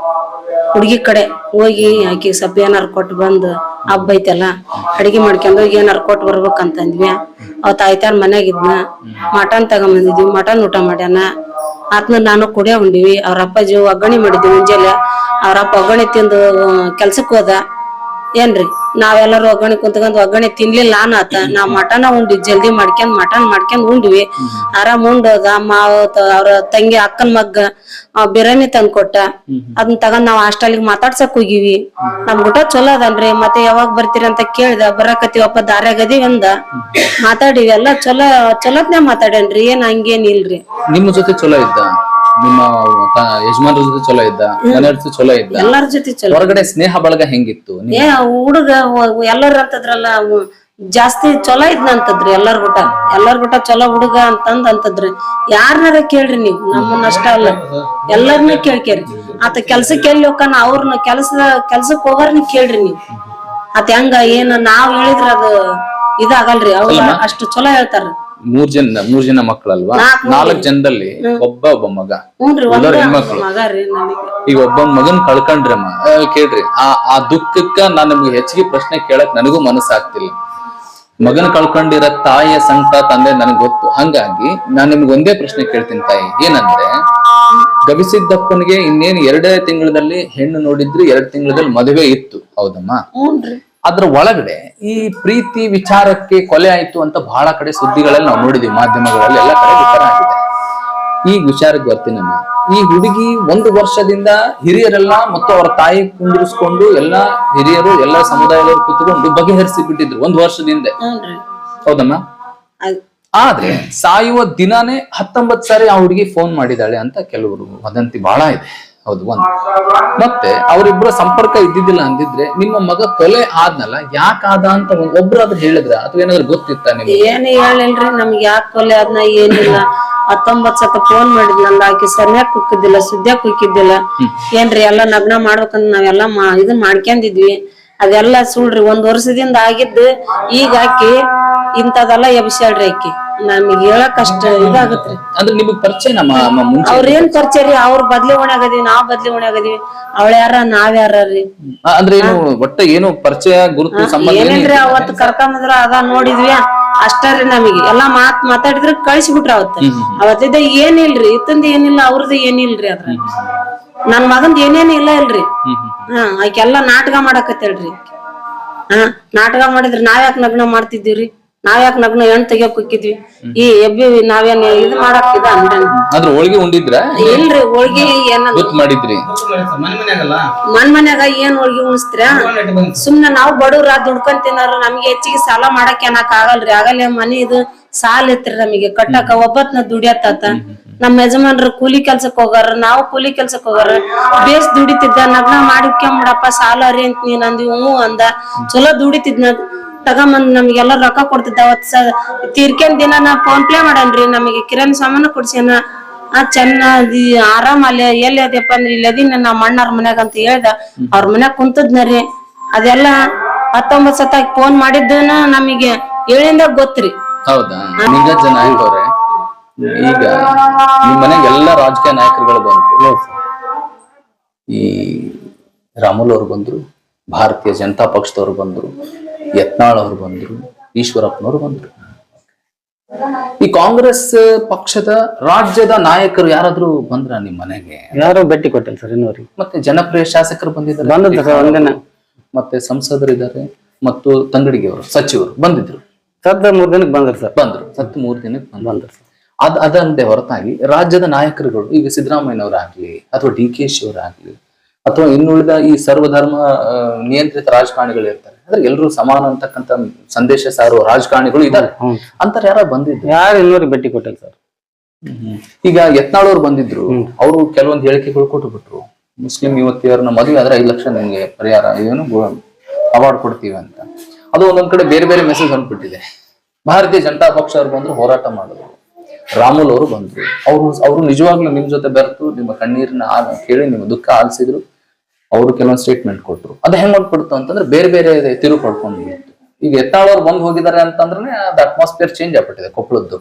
ಹುಡುಗಿ ಕಡೆ ಹೋಗಿ ಆಕಿ ಸ್ವಲ್ಪ ಏನಾರ ಕೊಟ್ಟು ಬಂದು, ಹಬ್ಬ ಐತಲ್ಲ ಅಡಿಗೆ ಮಾಡ್ಕೊಂಡ್ ಹೋಗಿ ಏನಾರ ಕೊಟ್ಟು ಬರ್ಬೇಕಂತಂದ್ವಿ. ಅವತ್ ಆಯ್ತಾರ ಮನ್ಯಾಗಿದ್ನ. ಮಟನ್ ತಗೊಂಬಂದಿದ್ವಿ, ಮಟನ್ ಊಟ ಮಾಡ್ಯಾನ. ಆತ್ನ ನಾನು ಕುಡಿಯ ಉಂಡಿವಿ. ಅವ್ರ ಅಪ್ಪಾಜಿ ಒಗ್ಗರಣೆ ಮಾಡಿದ್ವಿ ಮುಂಜಾನೆ. ಅವ್ರಪ್ಪ ಒಗ್ಗರಣೆ ತಿಂದು ಕೆಲ್ಸಕ್ ಹೋದ. ಏನ್ರಿ ನಾವೆಲ್ಲರೂ ಒಗ್ಗರಣೆ ಕುಂತ್ಕೊಂಡ್ ಒಗ್ಗರಣೆ ತಿನ್ಲಿಲ್ಲ ನಾನು. ಆತ ನಾವ್ ಮಟನ ಉಂಡ್ವಿ, ಜಲ್ದಿ ಮಟನ್ ಮಾಡ್ಕೊಂಡ್ ಉಂಡ್ವಿ. ಆರಾಮ್ ಉಂಡೋದ. ಅವ್ರ ತಂಗಿ ಅಕ್ಕನ್ ಮಗ್ಗ ಬಿರಿಯಾನಿ ತಂದ್ ಕೊಟ್ಟ. ಅದನ್ನ ತಗೊಂಡ್ ನಾವ್ ಹಾಸ್ಟೆಲ್ಗೆ ಮಾತಾಡ್ಸಕ್ ಹೋಗಿವಿ. ನಮ್ ಊಟ ಚಲೋ ಅದನ್ರಿ, ಮತ್ತೆ ಯಾವಾಗ ಬರ್ತೀರಿ ಅಂತ ಕೇಳ್ದ. ಬರಕತ್ತೀವಪ್ಪ, ದಾರ್ಯಾಗದಿ ಅಂದ. ಮಾತಾಡಿವಿ, ಎಲ್ಲ ಚಲೋತ್ನೇ ಮಾತಾಡೇನ್ರಿ, ಏನ್ ಹಂಗೇನ್ ಇಲ್ರಿ. ನಿಮ್ಮ ಜೊತೆ ಚಲೋ ಇದ್ದ? ನಿಮ್ಮ ಯಜಮಾನ್ರ ಜೊತೆ ಚಲೋ ಇದ್ದ? ಮನೆಯವ್ರ ಜೊತೆ ಚಲೋ ಇದ್ದ? ಎಲ್ಲಾರ ಜೊತೆ ಚಲೋ. ಹೊರಗಡೆ ಸ್ನೇಹ ಬಳಗ ಹೆಂಗಿತ್ತು? ಹುಡುಗ ಎಲ್ಲಾರು ಅಂತದ್ರಲ್ಲ, ಜಾಸ್ತಿ ಚಲೋ ಇದ್ನಂತದ್ರಿ. ಎಲ್ಲಾರ್ ಗುಟ ಚಲೋ ಹುಡುಗ ಅಂತಂದ್ರಿ. ಯಾರನಾರ ಕೇಳ್ರಿ ನೀವು, ನಮ್ಮನ್ನ ಅಷ್ಟ ಅಲ್ಲ, ಎಲ್ಲಾರನ್ನ ಕೇಳ್ಕೇರಿ. ಆತ ಕೆಲ್ಸಕ್ಕೆ ಎಲ್ಲಿ ಹೋಗ್ತಾನ, ಅವ್ರನ್ನ ಕೆಲ್ಸಕ್ ಹೋಗಾರ್ನ ಕೇಳ್ರಿ ನೀವು. ಆತ ಹೆಂಗ ಏನ್ ನಾವ್ ಹೇಳಿದ್ರ ಅದು ಇದಾಗಲ್ರಿ. ಅವ್ರ ಅಷ್ಟು ಚಲೋ ಹೇಳ್ತಾರ. ಮೂರ್ ಜನ ಮಕ್ಕಳಲ್ವಾ? 4 ಜನದಲ್ಲಿ ಒಬ್ಬ ಮಗ, ಹ್ಞೂನ್ರಿ ಉಳ್ದವ್ರು ಹೆಣ್ಮಕ್ಳು. ಮಗ ರೀ ನನಗೆ. ಈಗ ಒಬ್ಬ ಮಗನ್ ಕಳ್ಕೊಂಡ್ರಮ್ಮ, ಕೇಳ್ರಿ ಆ ದುಃಖಕ್ಕ ನಾನ್ ನಿಮ್ಗೆ ಹೆಚ್ಚಿಗೆ ಪ್ರಶ್ನೆ ಕೇಳಕ್ ನನಗೂ ಮನಸ್ಸಾಗ್ತಿಲ್ಲ. ಮಗನ್ ಕಳ್ಕೊಂಡಿರೋ ತಾಯಿಯ ಸಂಕಟ ತಂದೆ ನನಗ್ ಗೊತ್ತು. ಹಂಗಾಗಿ ನಾನ್ ನಿಮ್ಗೆ ಒಂದೇ ಪ್ರಶ್ನೆ ಕೇಳ್ತೀನಿ ತಾಯಿ, ಏನಂದ್ರೆ ಗವಿಸಿದ್ದಪ್ಪನಿಗೆ ಇನ್ನೇನು 2 ತಿಂಗಳಲ್ಲಿ ಹೆಣ್ಣು ನೋಡಿದ್ರು, 2 ತಿಂಗಳಲ್ಲಿ ಮದುವೆ ಇತ್ತು, ಹೌದಮ್ಮ? ಹ್ಞೂನ್ರಿ. ಅದ್ರ ಒಳಗಡೆ ಈ ಪ್ರೀತಿ ವಿಚಾರಕ್ಕೆ ಕೊಲೆ ಆಯ್ತು ಅಂತ ಬಹಳ ಕಡೆ ಸುದ್ದಿಗಳಲ್ಲಿ ನಾವು ನೋಡಿದೀವಿ, ಮಾಧ್ಯಮಗಳಲ್ಲಿ ಎಲ್ಲ ಕಡೆ ವಿಚಾರ ಆಗಿದೆ. ಈ ವಿಚಾರಕ್ಕೆ ಬರ್ತೀನಮ್ಮ. ಈ ಹುಡುಗಿ 1 ವರ್ಷದಿಂದ ಹಿರಿಯರೆಲ್ಲ ಮತ್ತು ಅವರ ತಾಯಿ ಕುಂದಿರಿಸ್ಕೊಂಡು ಎಲ್ಲಾ ಹಿರಿಯರು ಎಲ್ಲ ಸಮುದಾಯದವರು ಕುತ್ಕೊಂಡು ಬಗೆಹರಿಸಿ ಬಿಟ್ಟಿದ್ರು 1 ವರ್ಷದಿಂದ, ಹೌದಮ್ಮ? ಆದ್ರೆ ಸಾಯುವ ದಿನಾನೇ 19 ಸಾರಿ ಆ ಹುಡುಗಿ ಫೋನ್ ಮಾಡಿದಾಳೆ ಅಂತ ಕೆಲವರು ವದಂತಿ ಬಹಳ ಇದೆ, ಹೌದು. ಮತ್ತೆ ಅವರಿಬ್ಬರ ಸಂಪರ್ಕ ಇದ್ದಿದ್ದಿಲ್ಲ ಅಂದಿದ್ರೆ ನಿಮ್ಮ ಮಗ ಕೊಲೆ ಆದ್ನಲ್ಲ, ಯಾಕಾದ ಅಂತ ಒಬ್ರಾದ್ರೂ ಹೇಳಿದ್ರ ಅಥವಾ ಏನಾದ್ರು ಗೊತ್ತಿತ್ತ ನಿಮ್ಗೆ? ಏನು ಹೇಳಿಲ್ರಿ ನಮ್ಗೆ, ಯಾಕೆ ಕೊಲೆ ಆದ್ನ ಏನಿಲ್ಲ. 19 ಸತ ಫೋನ್ ಮಾಡಿದ್ನಲ್ಲ, ಆಕಿ ಸರಿಯಾಗಿ ಕುಕ್ಕಿದ್ದಿಲ್ಲ, ಸುದ್ದಿಯಾಗಿ ಕುಕ್ಕಿದ್ದಿಲ್ಲ. ಏನ್ರಿ ಎಲ್ಲಾ ಲಗ್ನ ಮಾಡ್ಬೇಕಂತ ನಾವೆಲ್ಲಾ ಇದನ್ ಮಾಡ್ಕೊಂಡಿದ್ವಿ, ಅದೆಲ್ಲ ಸುಳ್ರಿ. 1 ವರ್ಷದಿಂದ ಆಗಿದ್ದು ಈಗ ಆಕಿ ಇಂಥದೆಲ್ಲ ಎಬ್ಸ್ಯಾಳ್ರಿ. ಆಕಿ ನಮಗ್ ಹೇಳಕ್ ಅಷ್ಟ ಇದಾಗತ್ರಿ. ಅಂದ್ರೆ ನಿಮಗ್ ಪರಿಚಯ ನಮ್ಮ ಮುಂಚೆ ಅವ್ರೇನ್ ಪರಿಚಯ ರೀ? ಅವ್ರ ಬದ್ಲಿ ಆಗದಿವಿ, ನಾವ್ ಬದ್ಲಿ ಆಗದಿವಿ. ಅವಳ ಯಾರ ನಾವ್ ಯಾರೀ? ಅಂದ್ರೆ ಏನು ಒಟ್ಟ ಏನು ಪರಿಚಯ ಗುರುತು ಸಂಬಂಧ ಏನೇನ್ರಿ? ಅವತ್ತು ಕರ್ಕೊಂಬಂದ್ರ ಅದ ನೋಡಿದ್ವಿ ಅಷ್ಟರಿ. ನಮಗೆ ಎಲ್ಲಾ ಮಾತಾಡಿದ್ರ ಕಳಿಸ್ಬಿಟ್ರ ಅವತ್ತಿದ್ದ ಏನಿಲ್ರಿ, ಇತ್ತಂದ ಏನಿಲ್ಲ, ಅವ್ರದ್ದು ಏನಿಲ್ರಿ. ಅದ್ರ ನನ್ ಮಗಂದ್ ಏನೇನು ಇಲ್ಲ ಇಲ್ರಿ. ಆಕೆಲ್ಲಾ ನಾಟಕ ಮಾಡಕತ್ತೇಳ್ರಿ. ನಾಟಕ ಮಾಡಿದ್ರಿ ನಾವ್ಯಾಕ್ ನಗ್ನ ಮಾಡ್ತಿದ್ದೀವ್ರಿ? ನಾವ್ಯಾಕ್ ನಗ್ನ ಹೆಣ್ ತೆಗಿಯಕ್ ಹೋಗಿದ್ವಿ? ಈ ಎಬ್ಬಿ ನಾವೇನ್ ಇದ್ ಮಾಡಕ್ ಇದ ಅನ್ರಿ? ಅದ್ರ ಹೋಳ್ಗೆ ಉಂಡಿದ್ರ? ಇಲ್ರಿ, ಹೋಳ್ಗಿ ಏನ ಮಾಡಿದ್ರಿ ಮನ್ಯಾಗ ಏನ್ ಹೋಳ್ಗಿ ಉಣಿಸ್ತೀರ? ಸುಮ್ನೆ ನಾವ್ ಬಡವ್ರ ದುಡ್ಕೊಂಡ್ ತಿನ್ನಾರ. ನಮ್ಗೆ ಹೆಚ್ಚಿಗೆ ಸಾಲ ಮಾಡಕ್ ಏನಕ್ ಆಗಲ್ರಿ. ಆಗಲ್ಲ ಮನಿ ಇದು ಸಾಲ ಇತ್ರಿ ನಮಗೆ ಕಟ್ಟಕ. ಒಬ್ಬತ್ನ ದುಡಿಯತ್ತ ನಮ್ ಯಜಮಾನ್ರ ಕೂಲಿ ಕೆಲ್ಸಕ್ ಹೋಗಾರ, ನಾವು ಕೂಲಿ ಕೆಲ್ಸಕ್ ಹೋಗಾರ. ಬೇಸ್ ದುಡಿತಿದ್ದ, ನಗ್ನ ಮಾಡಿಕ್ಯಂಬಿಡಪ್ಪ ಸಾಲ ರೀ ಅಂತ ನೀನ್ ಅಂದಿ. ಹ್ಞೂ ಅಂದ. ಚಲೋ ದುಡಿತಿದ್ನ, ತಗೊಂಬಂದ್ ನಮ್ಗೆಲ್ಲ ರೊಕ್ಕ ಕೊಡ್ತಿದ್ದ. ಅವತ್ ತೀರ್ಕೆನ್ ದಿನ ನಾ ಫೋನ್ ಪೇ ಮಾಡನ್ರಿ. ನಮಗೆ ಕಿರಾಣಿ ಸಾಮಾನು ಕೊಡ್ಸ್ಯಾನ. ಚೆನ್ನಾಗಿ ಆರಾಮ್ ಅಲ್ಲಿ ಎಲ್ಲಿ ಅದಪ್ಪ ಅಂದ್ರೆ ಇಲ್ಲಿ ಅದಿನ ನಮ್ಮ ಅಣ್ಣಾರ್ ಮನ್ಯಾಗ ಅಂತ ಹೇಳ್ದ. ಅವ್ರ ಮನ್ಯಾಗ ಕುಂತದ್ನರಿ. ಅದೆಲ್ಲಾ 19 ಸತ ಫೋನ್ ಮಾಡಿದ್ದನ ನಮಗೆ ಹೇಳಿಂದ ಗೊತ್ತ್ರಿ. ಹೌದಾ? ನಿಂಗಜ್ಜ ನಾಯಕ್ ಅವ್ರೆ, ಈಗ ನಿಮ್ ಮನೆಗೆ ಎಲ್ಲಾ ರಾಜಕೀಯ ನಾಯಕರುಗಳು ಬಂದ್ರು. ಈ ರಾಮುಲು ಅವ್ರು ಬಂದ್ರು, ಭಾರತೀಯ ಜನತಾ ಪಕ್ಷದವ್ರು ಬಂದ್ರು, ಯತ್ನಾಳ್ ಅವ್ರು ಬಂದ್ರು, ಈಶ್ವರಪ್ಪನವ್ರು ಬಂದ್ರು. ಈ ಕಾಂಗ್ರೆಸ್ ಪಕ್ಷದ ರಾಜ್ಯದ ನಾಯಕರು ಯಾರಾದ್ರೂ ಬಂದ್ರ ನಿಮ್ ಮನೆಗೆ? ಯಾರು ಭೇಟಿ ಕೊಟ್ಟಿಲ್ಲ ಸರ್ ಇನ್ನೂರಿಗೆ. ಮತ್ತೆ ಜನಪ್ರಿಯ ಶಾಸಕರು ಬಂದಿದ್ದಾರೆ, ಮತ್ತೆ ಸಂಸದರಿದ್ದಾರೆ, ಮತ್ತು ತಂಗಡಿಗೆ ಅವರು ಸಚಿವರು ಬಂದಿದ್ರು. ಸತ್ತ 3 ದಿನಕ್ಕೆ ಬಂದ್ರು ಸರ್. ಬಂದ್ರು, ಸತ್ತು 3 ದಿನಕ್ಕೆ ಬಂದ್ರು. ಅದಲ್ಲದೆ ಹೊರತಾಗಿ ರಾಜ್ಯದ ನಾಯಕರುಗಳು, ಈಗ ಸಿದ್ದರಾಮಯ್ಯನವರಾಗ್ಲಿ ಅಥವಾ DK ಶಿ ಅವರಾಗ್ಲಿ ಅಥವಾ ಇನ್ನುಳಿದ ಈ ಸರ್ವಧರ್ಮ ನಿಯಂತ್ರಿತ ರಾಜಕಾರಣಿಗಳು ಇರ್ತಾರೆ, ಅಂದ್ರೆ ಎಲ್ಲರೂ ಸಮಾನ ಅಂತಕ್ಕಂಥ ಸಂದೇಶ ಸಾರುವ ರಾಜಕಾರಣಿಗಳು ಇದ್ದಾರೆ. ಅಂತಾರೆ ಯಾರ ಬಂದಿದ್ರು? ಯಾರು ಇನ್ನೂರಿಗೆ ಭೇಟಿ ಕೊಟ್ಟಿಲ್ಲ ಸರ್. ಈಗ ಯತ್ನಾಳ್ ಅವ್ರು ಬಂದಿದ್ರು, ಅವರು ಕೆಲವೊಂದು ಹೇಳಿಕೆಗಳು ಕೊಟ್ಟು ಬಿಟ್ರು. ಮುಸ್ಲಿಂ ಯುವತಿಯರನ್ನ ಮದುವೆ ಆದ್ರೆ 5 ಲಕ್ಷ ನಿಮ್ಗೆ ಪರಿಹಾರ ಏನು ಅವಾರ್ಡ್ ಕೊಡ್ತೀವಿ ಅಂತ. ಅದು ಒಂದೊಂದ್ ಕಡೆ ಬೇರೆ ಬೇರೆ ಮೆಸೇಜ್ ಹೊಂದ್ಬಿಟ್ಟಿದೆ. ಭಾರತೀಯ ಜನತಾ ಪಕ್ಷ ಅವ್ರು ಬಂದ್ರು, ಹೋರಾಟ ಮಾಡಿದ್ರು. ರಾಮುಲ್ ಅವರು ಬಂದ್ರು, ಅವರು ನಿಜವಾಗ್ಲೂ ನಿಮ್ ಜೊತೆ ಬೆರೆತು ನಿಮ್ಮ ಕಣ್ಣೀರನ್ನ ಕೇಳಿ ನಿಮ್ಮ ದುಃಖ ಆಲಿಸಿದ್ರು. ಅವರು ಕೆಲವೊಂದು ಸ್ಟೇಟ್ಮೆಂಟ್ ಕೊಟ್ರು. ಅದು ಹೆಂಗ್ ಮಾಡ್ಬಿಡ್ತು ಅಂತಂದ್ರೆ ಬೇರೆ ಬೇರೆ ತಿರುವು ಪಡ್ಕೊಂಡು ಬಿಡ್ತು. ಈಗ ಯತ್ನಾಳ್ ಅವ್ರು ಬಂದು ಹೋಗಿದ್ದಾರೆ ಅಂತಂದ್ರೆ ಅದು ಅಟ್ಮಾಸ್ಫಿಯರ್ ಚೇಂಜ್ ಆಗ್ಬಿಟ್ಟಿದೆ. ಕೊಪ್ಪಳದ್ದು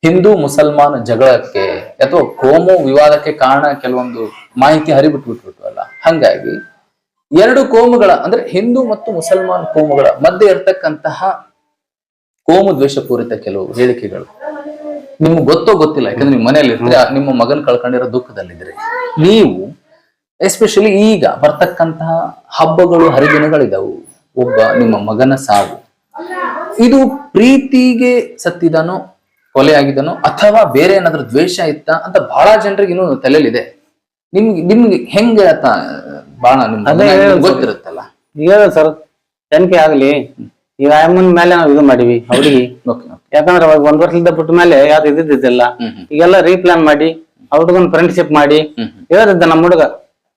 ಹಿಂದೂ ಮುಸಲ್ಮಾನ ಜಗಳಕ್ಕೆ ಅಥವಾ ಕೋಮು ವಿವಾದಕ್ಕೆ ಕಾರಣ ಕೆಲವೊಂದು ಮಾಹಿತಿ ಹರಿಬಿಟ್ಬಿಟ್ಬಿಟ್ಟು ಅಲ್ಲ. ಹಂಗಾಗಿ 2 ಕೋಮುಗಳ ಅಂದ್ರೆ ಹಿಂದೂ ಮತ್ತು ಮುಸಲ್ಮಾನ್ ಕೋಮುಗಳ ಮಧ್ಯೆ ಇರ್ತಕ್ಕಂತಹ ಕೋಮು ದ್ವೇಷಪೂರಿತ ಕೆಲವು ಹೇಳಿಕೆಗಳು ನಿಮ್ಗೆ ಗೊತ್ತೋ ಗೊತ್ತಿಲ್ಲ, ಯಾಕಂದ್ರೆ ನಿಮ್ ಮನೆಯಲ್ಲಿ ಇರ್ತೀರಿ, ನಿಮ್ಮ ಮಗನ್ ಕಳ್ಕೊಂಡಿರೋ ದುಃಖದಲ್ಲಿದ್ರಿ. ನೀವು ಎಸ್ಪೆಷಲಿ ಈಗ ಬರ್ತಕ್ಕಂತಹ ಹಬ್ಬಗಳು ಹರಿದಿನಗಳಿದಾವು, ಒಬ್ಬ ನಿಮ್ಮ ಮಗನ ಸಾವು, ಇದು ಪ್ರೀತಿಗೆ ಸತ್ತಿದನೋ ಕೊಲೆ ಆಗಿದನೋ ಅಥವಾ ಬೇರೆ ಏನಾದ್ರೂ ದ್ವೇಷ ಇತ್ತ ಅಂತ ಬಹಳ ಜನರಿಗೆ ಇನ್ನೂ ತಲೆಯಲ್ಲಿದೆ. ನಿಮ್ಗೆ ಹೆಂಗೆ ಬಾಳ ಗೊತ್ತಿರುತ್ತಲ್ಲ. ಈಗ ಸರ್ ತನಿಖೆ ಆಗ್ಲಿ, ಈಗ ಅಮ್ಮನ ಮೇಲೆ ನಾವು ಇದು ಮಾಡಿವಿ ಹುಡುಗಿ. ಯಾಕಂದ್ರೆ ಅವಾಗ 1 ವರ್ಷದಿಂದ ಬಿಟ್ಟ ಮೇಲೆ ಯಾವ್ದು ಇದ್ದಿದ್ದಿಲ್ಲ. ಈಗೆಲ್ಲ ರೀಪ್ಲಾನ್ ಮಾಡಿ ಹುಡುಗನ್ ಫ್ರೆಂಡ್ಶಿಪ್ ಮಾಡಿ ಹೇಳ್ತಿದ್ದ ನಮ್ಮ ಹುಡುಗ.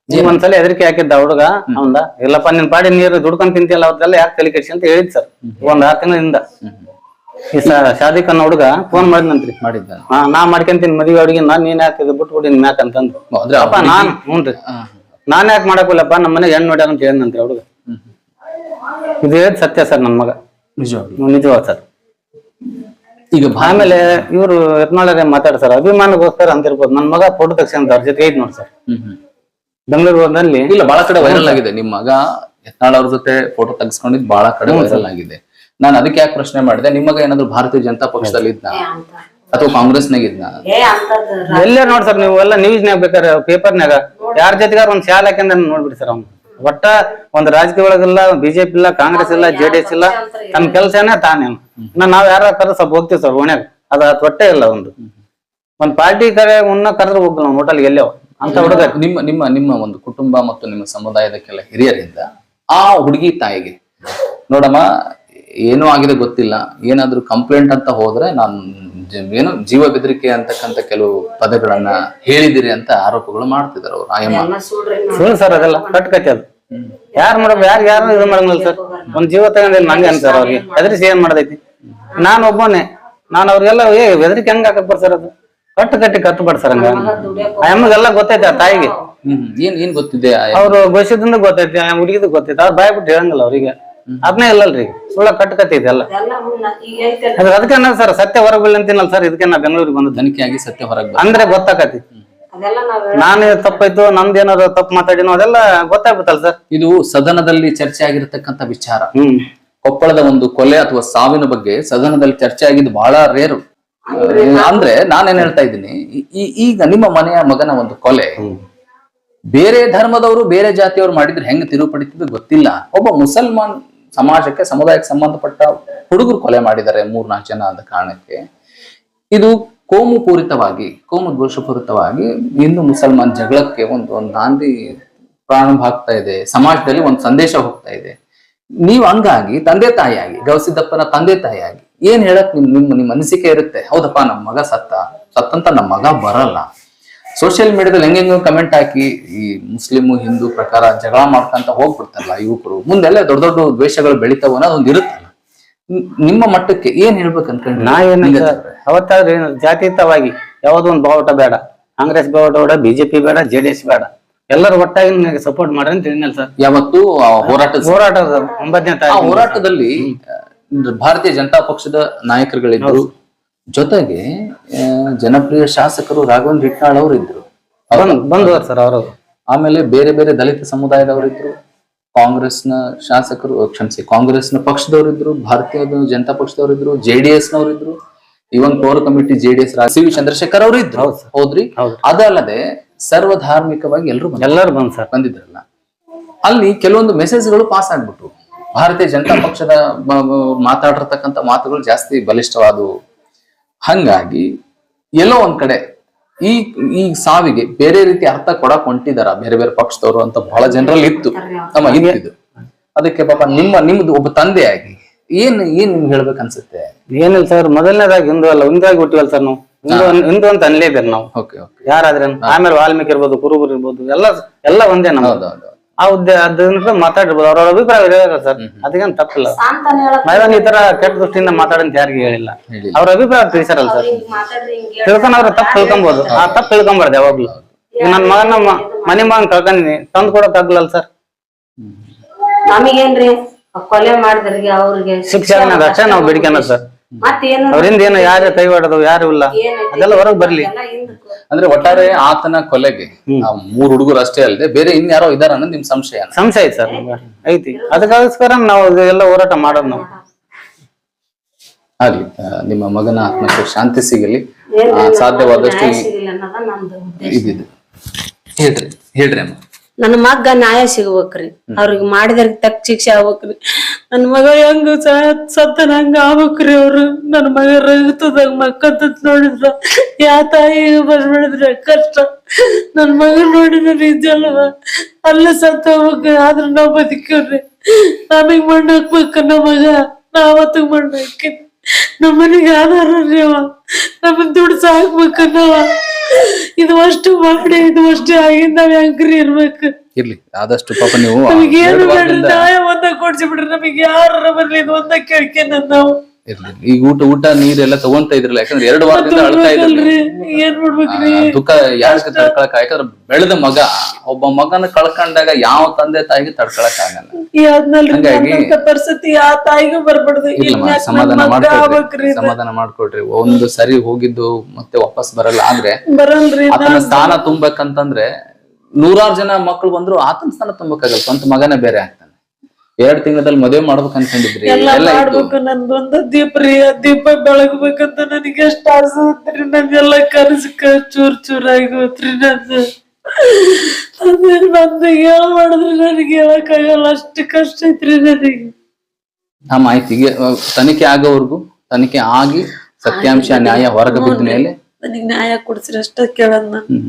ಈಗ ಒಂದ್ಸಲ ಹೆದರಿಕೆ ಹಾಕಿದ್ದ ಹುಡುಗ ಅವಂದ, ಇಲ್ಲಪ್ಪ ನಿನ್ ಪಾಡಿ ನೀರು ದುಡ್ಕೊಂಡ್ ತಿಂತಿಯಲ್ಲ ಅವ್ರದೆಲ್ಲ ಯಾಕೆ ತಲೆ ಕೆಡ್ಸಿ ಅಂತ ಹೇಳಿದ್ ಸರ್. 1 6 ತಿಂಗಳಿಂದ ಈ ಶಾದಿಕ್ ಅನ್ನೋ ಹುಡುಗ ಫೋನ್ ಮಾಡಿದ್ನಂತ್ರಿ. ಮಾಡಿದ್ದ ನಾ ಮಾಡ್ಕೊಂತೀನಿ ಮದುವೆ ಹುಡುಗಿ, ನೀನ್ ಯಾಕೆ ಬಿಟ್ಬಿಡಿ ನಿನ್ ಯಾಕೆ ಅಂತಂದು. ಅಪ್ಪ ನಾನ್ ಹ್ಞೂನ್ರಿ ನಾನ್ ಯಾಕೆ ಮಾಡಕ್ಕಿಲ್ಲಪ್ಪ, ನಮ್ಮ ಮನೆಗೆ ಹೆಣ್ಣು ನೋಡ್ಯಾರ ಅಂತ ಹೇಳಿದ್ನಂತ್ರಿ ಹುಡುಗ. ಇದು ಹೇಳಿದ್ ಸತ್ಯ ಸರ್. ನನ್ ಮಗ ನಿಜವಾದ ಸರ್. ಈಗ ಆಮೇಲೆ ಇವರು ಯತ್ನಾಳರೇ ಮಾತಾಡ್ತಾರ ಅಭಿಮಾನಗೋಸ್ಕರ ಅಂತಿರ್ಬೋದು. ನನ್ ಮಗ ಫೋಟೋ ತೆಗ್ಸ್ಕೊಂತ ಅವ್ರ ಜೊತೆ ಐತ್ ನೋಡಿ ಸರ್ ಬೆಂಗಳೂರಲ್ಲಿ. ಇಲ್ಲ ಬಹಳ ಕಡೆ ವೈರಲ್ ಆಗಿದೆ, ನಿಮ್ ಮಗ ಯತ್ನಾಳ್ ಅವ್ರ ಜೊತೆ ಫೋಟೋ ತೆಗೆಸ್ಕೊಂಡಿದ್ ಬಹಳ ಕಡೆ ವೈರಲ್ ಆಗಿದೆ. ನಾನು ಅದಕ್ಕೆ ಯಾಕೆ ಪ್ರಶ್ನೆ ಮಾಡಿದೆ, ನಿಮ್ ಮಗ ಏನಾದ್ರು ಭಾರತೀಯ ಜನತಾ ಪಕ್ಷದಲ್ಲಿ ಇದ್ನ ಅಥವಾ ಕಾಂಗ್ರೆಸ್ನಾಗ ಇದ್ನ? ಎಲ್ಲೇ ನೋಡ್ ಸರ್ ನೀವು ಎಲ್ಲ ನ್ಯೂಸ್ನಾಗ ಬೇಕಾರೆ ಪೇಪರ್ನಾಗ ಯಾರ ಜೊತೆಗಾರ ಒಂದ್ ಶಾಲೆ ಹಾಕಂದ್ರೆ ನೋಡ್ಬಿಡಿ ಸರ್. ಅವ್ನು ಒಟ್ಟ ಒಂದ್ ರಾಜಕೀಯ ಒಳಗಿಲ್ಲ, ಬಿಜೆಪಿ ಇಲ್ಲ, ಕಾಂಗ್ರೆಸ್ ಇಲ್ಲ, JDS ಇಲ್ಲ, ತನ್ನ ಕೆಲ್ಸನೇ ತಾನೇನು. ನಾವ್ ಯಾರ ಕರ ಸ್ವಲ್ಪ ಹೋಗ್ತೀವಿ ಸರ್ ಓಣ್ಯಾಗ, ಅದ ತೊಟ್ಟೆ ಇಲ್ಲ. ಒಂದ್ ಪಾರ್ಟಿ ಕರೆ ಮುನ್ನ ಕರೆದ್ರೆ ಹೋಗ್ಲ್ಲ ನಾವು ಹೋಟೆಲ್ ಎಲ್ಲೋ ಅಂತ ಹುಡುಗ. ನಿಮ್ಮ ನಿಮ್ಮ ನಿಮ್ಮ ಒಂದು ಕುಟುಂಬ ಮತ್ತು ನಿಮ್ಮ ಸಮುದಾಯದಕ್ಕೆಲ್ಲ ಹಿರಿಯರಿಂದ ಆ ಹುಡುಗಿ ತಾಯಿಗೆ, ನೋಡಮ್ಮ ಏನೂ ಆಗಿದೆ ಗೊತ್ತಿಲ್ಲ, ಏನಾದ್ರು ಕಂಪ್ಲೇಂಟ್ ಅಂತ ಹೋದ್ರೆ ನಾನು ಏನು ಜೀವ ಬೆದರಿಕೆ ಅಂತಕ್ಕಂಥ ಕೆಲವು ಪದಗಳನ್ನ ಹೇಳಿದಿರಿ ಅಂತ ಆರೋಪಗಳು ಮಾಡ್ತಿದಾರೆ ಅವ್ರು. ಆಯಮ್ಮ ಸುಳ್ಳು ಸರ್, ಅದೆಲ್ಲ ಕಟ್ಕತಿ. ಅದು ಯಾರು ಮಾಡೋದು ಯಾರು ಇದು ಮಾಡಂಗಿಲ್ಲ ಸರ್. ಒಂದ್ ಜೀವ ತಗೊಂಡಿಲ್ಲ ನಂಗೆ ಅನ್ಸಾರ ಅವ್ರಿಗೆ ಹೆದರಿಸಿ ಏನ್ ಮಾಡದೈತಿ. ನಾನ್ ಒಬ್ಬನೇ, ನಾನು ಅವ್ರಿಗೆಲ್ಲ ಬೆದರಿಕೆ ಹೆಂಗ್ ಹಾಕಕ್ ಬರ್ಸರ್? ಅದು ಕಟ್ಟಿ ಕತ್ತು ಬಡ್ಸರ್ ಹಂಗ. ಆಯಮ್ಮಗೆಲ್ಲ ಗೊತ್ತೈತಿ, ಆ ತಾಯಿಗೆ ಏನ್ ಗೊತ್ತಿದೆ, ಅವ್ರು ಬಯಸಿದಿಂದ ಗೊತ್ತೈತಿ, ಆ ಹುಡುಗಿದ್ ಗೊತ್ತೈತಿ. ಅವ್ರು ಬಾಯ್ ಬಿಟ್ಟು ಹೇಳಂಗಿಲ್ಲ ಅವ್ರಿಗೆ, ಅದನ್ನೇ ಇಲ್ಲಲ್ರಿ ಸುಳ್ಳ ಕಟ್ಕತಿ ಇದೆಲ್ಲ. ಅದಕ್ಕೆ ಅನ್ನೋದು ಸರ್ ಸತ್ಯ ಹೊರಗೆ ಬೀಳ್ ಅಂತೀನಲ್ಲ ಸರ್. ಇದಕ್ಕೆ ನಾ ಬೆಂಗಳೂರಿಗೆ ಬಂದು ತನಿಖೆಯಾಗಿ ಸತ್ಯ ಹೊರಗೆ ಅಂದ್ರೆ ಗೊತ್ತಾಕತಿ. ನಾನು ತಪ್ಪಾಯ್ತು, ನಮ್ದೇನಾದ್ರು ತಪ್ಪು ಮಾತಾಡಿನೋ ಅದೆಲ್ಲ ಗೊತ್ತಾಗ್ಬಿಟ್ಟಲ್ಲ ಸರ್. ಇದು ಸದನದಲ್ಲಿ ಚರ್ಚೆ ಆಗಿರತಕ್ಕಂತ ವಿಚಾರ. ಕೊಪ್ಪಳದ ಒಂದು ಕೊಲೆ ಅಥವಾ ಸಾವಿನ ಬಗ್ಗೆ ಸದನದಲ್ಲಿ ಚರ್ಚೆ ಆಗಿದ್ದು ಬಹಳ ರೇರು. ಅಂದ್ರೆ ನಾನೇನ್ ಹೇಳ್ತಾ ಇದ್ದೀನಿ, ಈಗ ನಿಮ್ಮ ಮನೆಯ ಮಗನ ಒಂದು ಕೊಲೆ ಬೇರೆ ಧರ್ಮದವರು ಬೇರೆ ಜಾತಿಯವರು ಮಾಡಿದ್ರೆ ಹೆಂಗ್ ತಿರುವು ಪಡಿತಿದ್ದು ಗೊತ್ತಿಲ್ಲ. ಒಬ್ಬ ಮುಸಲ್ಮಾನ್ ಸಮಾಜಕ್ಕೆ ಸಮುದಾಯಕ್ಕೆ ಸಂಬಂಧಪಟ್ಟ ಹುಡುಗರು ಕೊಲೆ ಮಾಡಿದ್ದಾರೆ 3-4 ಜನ ಆದ ಕಾರಣಕ್ಕೆ. ಇದು ಕೋಮು ದ್ವೇಷಪೂರಿತವಾಗಿ ಹಿಂದೂ ಮುಸಲ್ಮಾನ್ ಜಗಳಕ್ಕೆ ಒಂದು ನಾಂದಿ ಪ್ರಾರಂಭ ಆಗ್ತಾ ಇದೆ. ಸಮಾಜದಲ್ಲಿ ಒಂದು ಸಂದೇಶ ಹೋಗ್ತಾ ಇದೆ. ನೀವು ಹಂಗಾಗಿ ತಂದೆ ತಾಯಿಯಾಗಿ, ಗವಿಸಿದ್ದಪ್ಪನ ತಂದೆ ತಾಯಿಯಾಗಿ ಏನ್ ಹೇಳಕ್ ನಿಮ್ ಅನಿಸಿಕೆ ಇರುತ್ತೆ? ಹೌದಪ್ಪ ನಮ್ ಮಗ ಸತ್ತಂತ ನಮ್ ಮಗ ಬರಲ್ಲ. ಸೋಷಿಯಲ್ ಮೀಡಿಯಾದಲ್ಲಿ ಹೆಂಗೆಂಗೋ ಕಮೆಂಟ್ ಹಾಕಿ ಈ ಮುಸ್ಲಿಮು ಹಿಂದೂ ಪ್ರಕಾರ ಜಗಳ ಮಾಡ್ಕೊಂತ ಹೋಗ್ಬಿಡ್ತಾರಲ್ಲ ಯುವಕರು, ಮುಂದೆಲ್ಲ ದೊಡ್ಡ ದೊಡ್ಡ ದ್ವೇಷಗಳು ಬೆಳಿತಾವ ಅನ್ನೋದೊಂದು ಇರುತ್ತಲ್ಲ. ನಿಮ್ಮ ಮಟ್ಟಕ್ಕೆ ಏನ್ ಹೇಳ್ಬೇಕು ಅನ್ಕೊಂಡ್ರಿ? ನಾ ಏನ್ ಅವತ್ತಾದ್ರೆ ಜಾತೀಯತವಾಗಿ ಯಾವ್ದೋ ಒಂದು ಬಾವುಟ ಬೇಡ, ಕಾಂಗ್ರೆಸ್ ಬಾವುಟ ಬೇಡ, ಬಿಜೆಪಿ ಬೇಡ, JDS ಬೇಡ, ಎಲ್ಲರೂ ಒಟ್ಟಾಗಿ ನನಗೆ ಸಪೋರ್ಟ್ ಮಾಡ್ರಿ ಅಂತ ಹೇಳಿನಲ್ಲ ಸರ್. ಯಾವತ್ತು ಹೋರಾಟ 9ನೇ ತಾರೀಕು ಹೋರಾಟದಲ್ಲಿ ಭಾರತೀಯ ಜನತಾ ಪಕ್ಷದ ನಾಯಕರುಗಳಿದ್ರು, ಜೊತೆಗೆ ಜನಪ್ರಿಯ ಶಾಸಕರು ರಾಘವೇಂದ್ರ ಹಿಟ್ನಾಳ್ ಅವರು ಇದ್ರು, ಬಂದವರು ಸರ್ ಅವರು. ಆಮೇಲೆ ಬೇರೆ ಬೇರೆ ದಲಿತ ಸಮುದಾಯದವರಿದ್ರು, ಕಾಂಗ್ರೆಸ್ನ ಶಾಸಕರು, ಕ್ಷಮಿಸಿ ಕಾಂಗ್ರೆಸ್ನ ಪಕ್ಷದವರಿದ್ರು, ಭಾರತೀಯ ಜನತಾ ಪಕ್ಷದವರಿದ್ರು, JDS ನವರಿದ್ರು, even core committee JDS CV Chandrashekhar ಅವರು ಇದ್ರು. ಹೌದ್ರಿ. ಅದಲ್ಲದೆ ಸರ್ವಧಾರ್ಮಿಕವಾಗಿ ಎಲ್ಲರೂ ಬಂದಿದ್ರಲ್ಲ, ಅಲ್ಲಿ ಕೆಲವೊಂದು ಮೆಸೇಜ್ಗಳು ಪಾಸ್ ಆಗ್ಬಿಟ್ರು. ಭಾರತೀಯ ಜನತಾ ಪಕ್ಷದ ಮಾತಾಡಿರ್ತಕ್ಕಂಥ ಮಾತುಗಳು ಜಾಸ್ತಿ ಬಲಿಷ್ಠವಾದವು. ಹಂಗಾಗಿ ಎಲ್ಲೋ ಒಂದ್ ಕಡೆ ಈ ಸಾವಿಗೆ ಬೇರೆ ರೀತಿ ಅರ್ಥ ಕೊಡಕ್ ಹೊಂಟಿದಾರ ಬೇರೆ ಬೇರೆ ಪಕ್ಷದವರು ಅಂತ ಬಹಳ ಜನರಲ್ಲಿ ಇತ್ತು, ಇತ್ತು. ಅದಕ್ಕೆ ಪಾಪ ನಿಮ್ದು ಒಬ್ಬ ತಂದೆಯಾಗಿ ಏನ್ ನಿಮ್ಗೆ ಹೇಳ್ಬೇಕು ಅನ್ಸುತ್ತೆ? ಏನಿಲ್ಲ ಸರ್, ಮೊದಲನೇದಾಗಿ ಹಿಂದೂ ಅಲ್ಲ, ಹಿಂದಾಗಿ ಹುಟ್ಟಿವಲ್ಲ ಸರ್ ನಾವು. ಹಿಂದೂ ಅಂತ ಅನ್ಲೇಬೇಕು ನಾವು ಯಾರಾದ್ರೆ. ಆಮೇಲೆ ವಾಲ್ಮೀಕಿ ಇರ್ಬೋದು, ಕುರುಬರು ಇರ್ಬೋದು, ಎಲ್ಲ ಒಂದೇ ನಮ್ಮ ಆ ಅದನ್ನ ಮಾತಾಡಿರ್ಬೋದು. ಅವ್ರ ಅಭಿಪ್ರಾಯ ಹೇಳಿಲ್ಲ ಸರ್, ಅದಕ್ಕೇನ್ ತಪ್ಪಿಲ್ಲ. ನಾವೇನ್ ಈ ತರ ಕೆಟ್ಟ ದೃಷ್ಟಿಯಿಂದ ಮಾತಾಡಂತ ಯಾರಿಗೆ ಹೇಳಿಲ್ಲ. ಅವ್ರ ಅಭಿಪ್ರಾಯ ತಿಳಿಸಾರಲ್ಲ ಸರ್, ತಿಳ್ಕೊಂಡ್ರೆ ತಪ್ಪು ತಿಳ್ಕೊಬಹುದು. ಆ ತಪ್ಪು ತಿಳ್ಕೊಂಬಾರ್ದು ಯಾವಾಗ್ಲೂ. ಈಗ ನನ್ ಮಗನ ಮನೆ ಮಗನ್ ಕಳ್ಕೊಂಡಿನಿ, ತಂದ್ ಕೊಡಕ್ ಆಗ್ಲಲ್ಲ ಸರ್. ನಮಗೇನ್ರಿ ಕೊಲೆ ಮಾಡಿದ್ರಿಗೆ ಅವ್ರಿಗೆ ಶಿಕ್ಷೆ ಅಷ್ಟೇ ನಾವು ಬೇಡಿಕೆ ಸರ್. ಅವರಿಂದ ಏನು ಯಾರು ಕೈ ಹೊಡೆದು ಯಾರು ಇಲ್ಲ, ಅದೆಲ್ಲ ಹೊರಗೆ ಬರ್ಲಿ. ಅಂದ್ರೆ ಒಟ್ಟಾರೆ ಆತನ ಕೊಲೆಗೆ 3 ಹುಡುಗರು ಅಷ್ಟೇ ಅಲ್ಲದೆ ಬೇರೆ ಇನ್ಯಾರೋ ಇದಾರ ಅನ್ನೋದು ನಿಮ್ ಸಂಶಯ ಐತಿ ಸರ್? ಐತಿ. ಅದಕ್ಕೋಸ್ಕರ ನಾವು ಎಲ್ಲ ಹೋರಾಟ ಮಾಡೋದು ನಾವು. ಆಗ್ಲಿ, ನಿಮ್ಮ ಮಗನ ಆತ್ಮಕ್ಕೆ ಶಾಂತಿ ಸಿಗಲಿ, ಸಾಧ್ಯವಾದಷ್ಟು ಇದಿದೆ. ಹೇಳ್ರಿ ಅಮ್ಮ. ನನ್ನ ಮಗ ನ್ಯಾಯ ಸಿಗ್ಬೇಕ್ರಿ, ಅವ್ರಿಗೆ ಮಾಡಿದ್ರ ತಕ್ಕ ಶಿಕ್ಷೆ ಆಗ್ಬೇಕ್ರಿ. ನನ್ ಮಗ ಹೆಂಗ ಸತ್ತನ ಹಂಗ ಆಗ್ಬೇಕ್ರಿ. ಅವ್ರು ನನ್ನ ಮಗ ರಗತದಾಗ ಮಕ್ಕಂತ ನೋಡಿದ್ರ ಯಾ ತಾಯಿ ಬರ್ಬಿಡಿದ್ರೆ ಕಷ್ಟ. ನನ್ ಮಗ ನೋಡಿದ್ರ ನಿಜಲ್ವ ಅಲ್ಲೇ ಸತ್ತ ಹೋಗ್ಬೇಕ್ರಿ. ಆದ್ರ ನಾವ್ ಬದುಕವ್ರಿ. ನಮಗ್ ಮಣ್ಣು ಹಾಕ್ಬೇಕ ನಮಗ, ನಾವತ್ತಗ್ ಮಣ್ಣು ಹಾಕಿ ನಮ್ಮ ಮನೆಗೆ ಆಧಾರ್ರಿ ಅವ. ನಮ್ಮನ್ ದುಡ್ಡು ಸಾಕ್ಬೇಕ ನಾವ. ಇದು ಅಷ್ಟು ಮಾಡಿ ಇದು ಅಷ್ಟೇ ಆಗಿಂದ ನಾವ್ ಹೆಂಗ್ರಿ ಇರ್ಬೇಕು. ಇರ್ಲಿ, ಆದಷ್ಟು ಪಾಪ ನೀವು ನಮಗೇನು ಬೇಡ, ನ್ಯಾಯ ಒಂದ ಕೊಡ್ಸಿ ಬಿಡ್ರಿ. ನಮಗೆ ಯಾರ ಬರ್ಲಿ ಇದು ಒಂದ ಕೇಳ್ಕೊಂಡ್ ನಾವು ಇರ್ಲಿ ಈಗ ಊಟ ನೀರೆಲ್ಲ ತಗೊಂತ ಇದ್ರಲ್ಲ, ಯಾಕಂದ್ರೆ 2 ವಾರದಿಂದ ಅಳ್ತಾ ಇದ್ರಿ. ಏನ್ ಮಾಡ್ಬೇಕ್ರಿ? ದುಃಖ ಯಾಕೆ ತಡ್ಕೊಳಕ್, ಯಾಕಂದ್ರೆ ಬೆಳೆದ ಮಗ, ಒಬ್ಬ ಮಗನ ಕಳ್ಕೊಂಡಾಗ ಯಾವ ತಂದೆ ತಾಯಿಗೆ ತಡ್ಕೊಳಕ್ ಆಗಲ್ಲ. ನನ್ನಂತ ಪರಿಸ್ಥಿತಿ ಆ ತಾಯಿಗೂ ಬರ್ಬಾರ್ದು. ಇಲ್ಲಮ್ಮ, ಸಮಾಧಾನ ಮಾಡ್ಕೊಳ್ರಿ. ಒಂದು ಸರಿ ಹೋಗಿದ್ದು ಮತ್ತೆ ವಾಪಸ್ ಬರಲ್ಲ. ಆದ್ರೆ ಬರಲ್ರಿ. ಆತನ ಸ್ಥಾನ ತುಂಬಬೇಕಂತಂದ್ರೆ 100 ಜನ ಮಕ್ಳು ಬಂದ್ರು ಆತನ ಸ್ಥಾನ ತುಂಬಕ್ಕಾಗಲ್ಲ. ಸ್ವಂತ ಮಗನೇ ಬೇರೆ ಆಗ್ತಾನೆ. 2 ತಿಂಗಳಲ್ಲಿ ಮದುವೆ ಮಾಡ್ಬೇಕು ಅನ್ಕೊಂಡಿದ್ರಿ, ಎಲ್ಲ ಎಲ್ಲ ಮಾಡ್ಬೇಕು. ನಂದೊಂದು ದೀಪ ರೀ, ಆ ದೀಪ ಬೆಳಗ್ಬೇಕಂತ ನನಗೆ ಎಷ್ಟ್ ಆಸೆ ಐತ್ರಿ. ನಂದೆಲ್ಲ ಕನಸು ಚೂರ್ ಚೂರಾಗಿ ಹೋತ್ರಿ. ನಂದು ಏನ್ ಮಾಡಿದ್ರೆ ನನಗೆ ಹೇಳಕ್ಕಾಗಲ್ಲ, ಅಷ್ಟು ಕಷ್ಟ ಐತ್ರಿ ನನಗೆ. ಆಯ್ತು, ಈಗ ತನಿಖೆ ಆಗೋವರ್ಗು, ತನಿಖೆ ಆಗಿ ಸತ್ಯಾಂಶ ನ್ಯಾಯ ಹೊರಗೆ ಬಿದ್ದ ಮೇಲೆ ನನಗೆ ನ್ಯಾಯ ಕೊಡ್ಸ್ರಿ ಅಷ್ಟ ಕೇಳದ್ ನಾನು.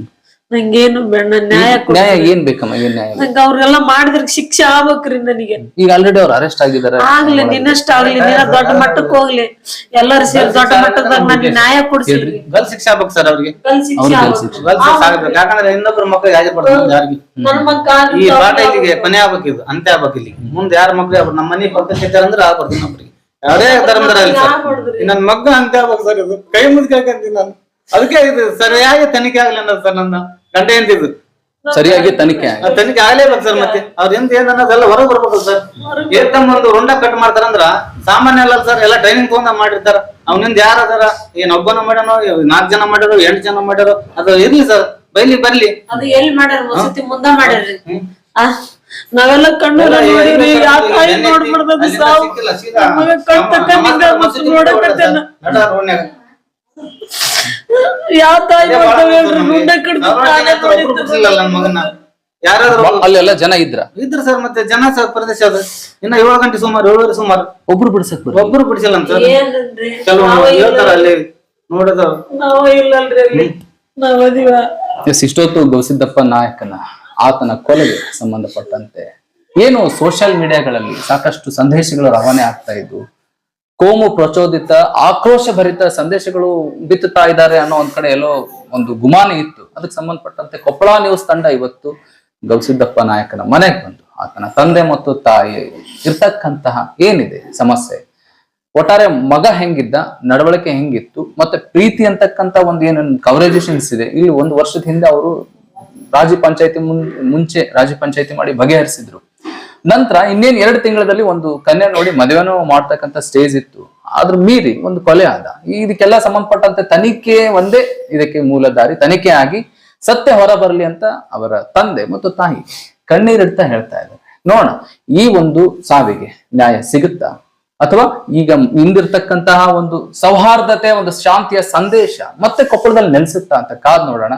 ನಂಗೇನು ಬೇಡ, ನ್ಯಾಯ ನ್ಯಾಯ ಏನ್ ಬೇಕಮ್ಮ? ಏನ್ ನ್ಯಾಯ? ನಂಗೆ ಅವ್ರೆಲ್ಲ ಮಾಡಿದ್ರ ಶಿಕ್ಷೆ ಆಗ್ಬೇಕ್ರಿ ನನಗೆ. ಈಗ ಆಲ್ರೆಡಿ ಅವ್ರು ಅರೆಸ್ಟ್ ಆಗಿದ್ದಾರೆ. ಆಗ್ಲಿ, ನಿನ್ನಷ್ಟ ಆಗ್ಲಿ, ನಿನ್ನ ದೊಡ್ಡ ಮಟ್ಟಕ್ಕೆ ಹೋಗ್ಲಿ, ಎಲ್ಲರೂ ಸೇರಿ ದೊಡ್ಡ ಮಟ್ಟದಾಗ ನನಗೆ ನ್ಯಾಯ ಕೊಡ್ಸಿದ್ರಿ. ಗಲ್ ಶಿಕ್ಷೆ ಆಗ್ಬೇಕು ಸರ್ ಅವ್ರಿಗೆ. ಗಲ್ ಶಿಕ್ಷೆ ಆಗ್ಬೇಕು. ಗಲ್ ಶಿಕ್ಷೆ ಆಗ್ಬೇಕು. ಯಾಕಂದ್ರೆ ಇನ್ನೊಬ್ರು ಮಕ್ಳಿಗೆ ಹಾಗೆ ಪಡ್ತಾರೆ ಯಾರಿಗೆ. ನನ್ನ ಮಕ್ಕ ಈ ಪಾಠ ಇಲ್ಲಿಗೆ ಕೊನೆ ಆಗ್ಬೇಕು, ಇದು ಅಂತ್ಯ ಆಗ್ಬೇಕು. ಇಲ್ಲಿ ಮುಂದೆ ಯಾರ ಮಕ್ಳು ಅವ್ರು ನಮ್ಮ ಮನೆ ಪಕ್ಕದ ಅಂದ್ರೆ ಆಗ್ಬಾರ್ದು ನಮ್ರಿಗೆ. ಯಾರೇ ಧರ್ಮದರ ನನ್ ಮಗ್ಗ ಅಂತ್ಯ ಆಗ್ಬೇಕು ಸರ್. ಇದು ಕೈ ಮುದ್ಕಾಕಂತೀನಿ ನಾನು. ಅದಕ್ಕೆ ಇದು ಸರಿಯಾಗಿ ತನಿಖೆ ಆಗ್ಲಿ ಅನ್ನೋದು ಸರ್ ನನ್ನ ಗಂಟೆ ಎಂತಿದ್ದು. ಸರಿಯಾಗಿ ತನಿಖೆ ತನಿಖೆ ಆಗ್ಲೇಬೇಕು ಸರ್. ಮತ್ತೆ ಅವ್ರ ಎಂತ ಏನ್ ಅನ್ನೋದೆಲ್ಲ ಹೊರಗೆ ಬರ್ಬೇಕು ಸರ್. ಏತಮ್ಮ ಒಂದು ರುಂಡ ಕಟ್ ಮಾಡ್ತಾರಂದ್ರ ಸಾಮಾನ್ಯ ಅಲ್ಲ ಸರ್, ಎಲ್ಲ ಟ್ರೈನಿಂಗ್ ತಗೊಂಡ ಮಾಡಿರ್ತಾರ. ಅವನಿಂದ ಯಾರ ಅದಾರ, ಏನ್ ಒಬ್ಬನ ಮಾಡ್ಯಾನೋ, 4 ಜನ ಮಾಡ್ಯಾರೋ, 8 ಜನ ಮಾಡ್ಯಾರೋ, ಅದು ಇರ್ಲಿ ಸರ್, ಬೈಲಿ ಬರ್ಲಿ. ಅದು ಎಲ್ಲಿ ಮಾಡ್ಯಾರ, ವಸತಿ ಮುಂದ ಮಾಡ್ಯಾರ್ರಿ. ನಾವೆಲ್ಲ ಕಣ್ಣೆಲ್ಲ ನೋಡಿವ್ರಿ. ಯಾವ ತಾಯಿ ನೋಡ್ಬಾರ್ದು ಸಾವು. ಮಗ ಕಳ್ತಕ್ಕ ನಿಂಗ ನೋಡಕತ್ತೇನ. ಯಾವ ತಾಯಿ ಮಾಡ್ತಾವೆ ರುಂಡ ನನ್ ಮಗನ ಯಾರಾದ್ರೂ ಅಲ್ಲೆಲ್ಲ ಜನ ಇದ್ರ ಸರ್. ಮತ್ತೆ ಜನ ಸರ್ ಪ್ರದೇಶ ಅದು ಇನ್ನ 7 ಗಂಟೆ ಸುಮಾರು, 7 ಸುಮಾರು ಒಬ್ರು ಬಿಡ್ಸಕ್ ಒಬ್ರು ಬಿಡಿಸಿಲ್ಲ ಅಂತ ಕೆಲವು ಹೇಳ್ತಾರ ಅಲ್ಲಿ ನೋಡದ. ನಾವು ಇಲ್ಲಲ್ರಿ ಅಲ್ಲಿ, ನಾವ್ ಅದೀವ. ಇಷ್ಟೊತ್ತು ಗವಿಸಿದ್ದಪ್ಪ ನಾಯಕನ ಆತನ ಕೊಲೆಗೆ ಸಂಬಂಧಪಟ್ಟಂತೆ ಏನು ಸೋಷಿಯಲ್ ಮೀಡಿಯಾಗಳಲ್ಲಿ ಸಾಕಷ್ಟು ಸಂದೇಶಗಳು ರವಾನೆ ಆಗ್ತಾ ಇದ್ವು. ಕೋಮು ಪ್ರಚೋದಿತ ಆಕ್ರೋಶ ಭರಿತ ಸಂದೇಶಗಳು ಬಿತ್ತುತ್ತಾ ಇದ್ದಾರೆ ಅನ್ನೋ ಒಂದ್ ಕಡೆ ಎಲ್ಲೋ ಒಂದು ಗುಮಾನಿ ಇತ್ತು. ಅದಕ್ಕೆ ಸಂಬಂಧಪಟ್ಟಂತೆ ಕೊಪ್ಪಳ ನ್ಯೂಸ್ ತಂಡ ಇವತ್ತು ಗವಿಸಿದ್ದಪ್ಪ ನಾಯಕನ ಮನೆಗೆ ಬಂದು ಆತನ ತಂದೆ ಮತ್ತು ತಾಯಿ ಇರ್ತಕ್ಕಂತಹ ಏನಿದೆ ಸಮಸ್ಯೆ, ಒಟ್ಟಾರೆ ಮಗ ಹೆಂಗಿದ್ದ, ನಡವಳಿಕೆ ಹೆಂಗಿತ್ತು, ಮತ್ತೆ ಪ್ರೀತಿ ಅಂತಕ್ಕಂತ ಒಂದು ಏನೇನು ಕವರೇಜೇಷನ್ಸ್ ಇದೆ. ಇಲ್ಲಿ 1 ವರ್ಷದ ಹಿಂದೆ ಅವರು ರಾಜ್ಯ ಪಂಚಾಯತಿ ಮುಂಚೆ ರಾಜ್ಯ ಪಂಚಾಯತಿ ಮಾಡಿ ಬಗೆಹರಿಸಿದ್ರು. ನಂತರ ಇನ್ನೇನ್ 2 ತಿಂಗಳಲ್ಲಿ ಒಂದು ಕನ್ಯೆ ನೋಡಿ ಮದುವೆನೂ ಮಾಡ್ತಕ್ಕಂಥ ಸ್ಟೇಜ್ ಇತ್ತು. ಆದ್ರೂ ಮೀರಿ ಒಂದು ಕೊಲೆ ಆದ. ಇದಕ್ಕೆಲ್ಲ ಸಂಬಂಧಪಟ್ಟಂತೆ ತನಿಖೆ ಒಂದೇ ಇದಕ್ಕೆ ಮೂಲ ದಾರಿ. ತನಿಖೆ ಆಗಿ ಸತ್ಯ ಹೊರ ಬರಲಿ ಅಂತ ಅವರ ತಂದೆ ಮತ್ತು ತಾಯಿ ಕಣ್ಣೀರಿಡ್ತಾ ಹೇಳ್ತಾ ಇದ್ದಾರೆ. ನೋಡೋಣ ಈ ಒಂದು ಸಾವಿಗೆ ನ್ಯಾಯ ಸಿಗುತ್ತಾ, ಅಥವಾ ಈಗ ಇಂದಿರ್ತಕ್ಕಂತಹ ಒಂದು ಸೌಹಾರ್ದತೆ, ಒಂದು ಶಾಂತಿಯ ಸಂದೇಶ ಮತ್ತೆ ಕೊಪ್ಪಳದಲ್ಲಿ ನೆಲೆಸುತ್ತಾ ಅಂತ ಕಾದ್ ನೋಡೋಣ.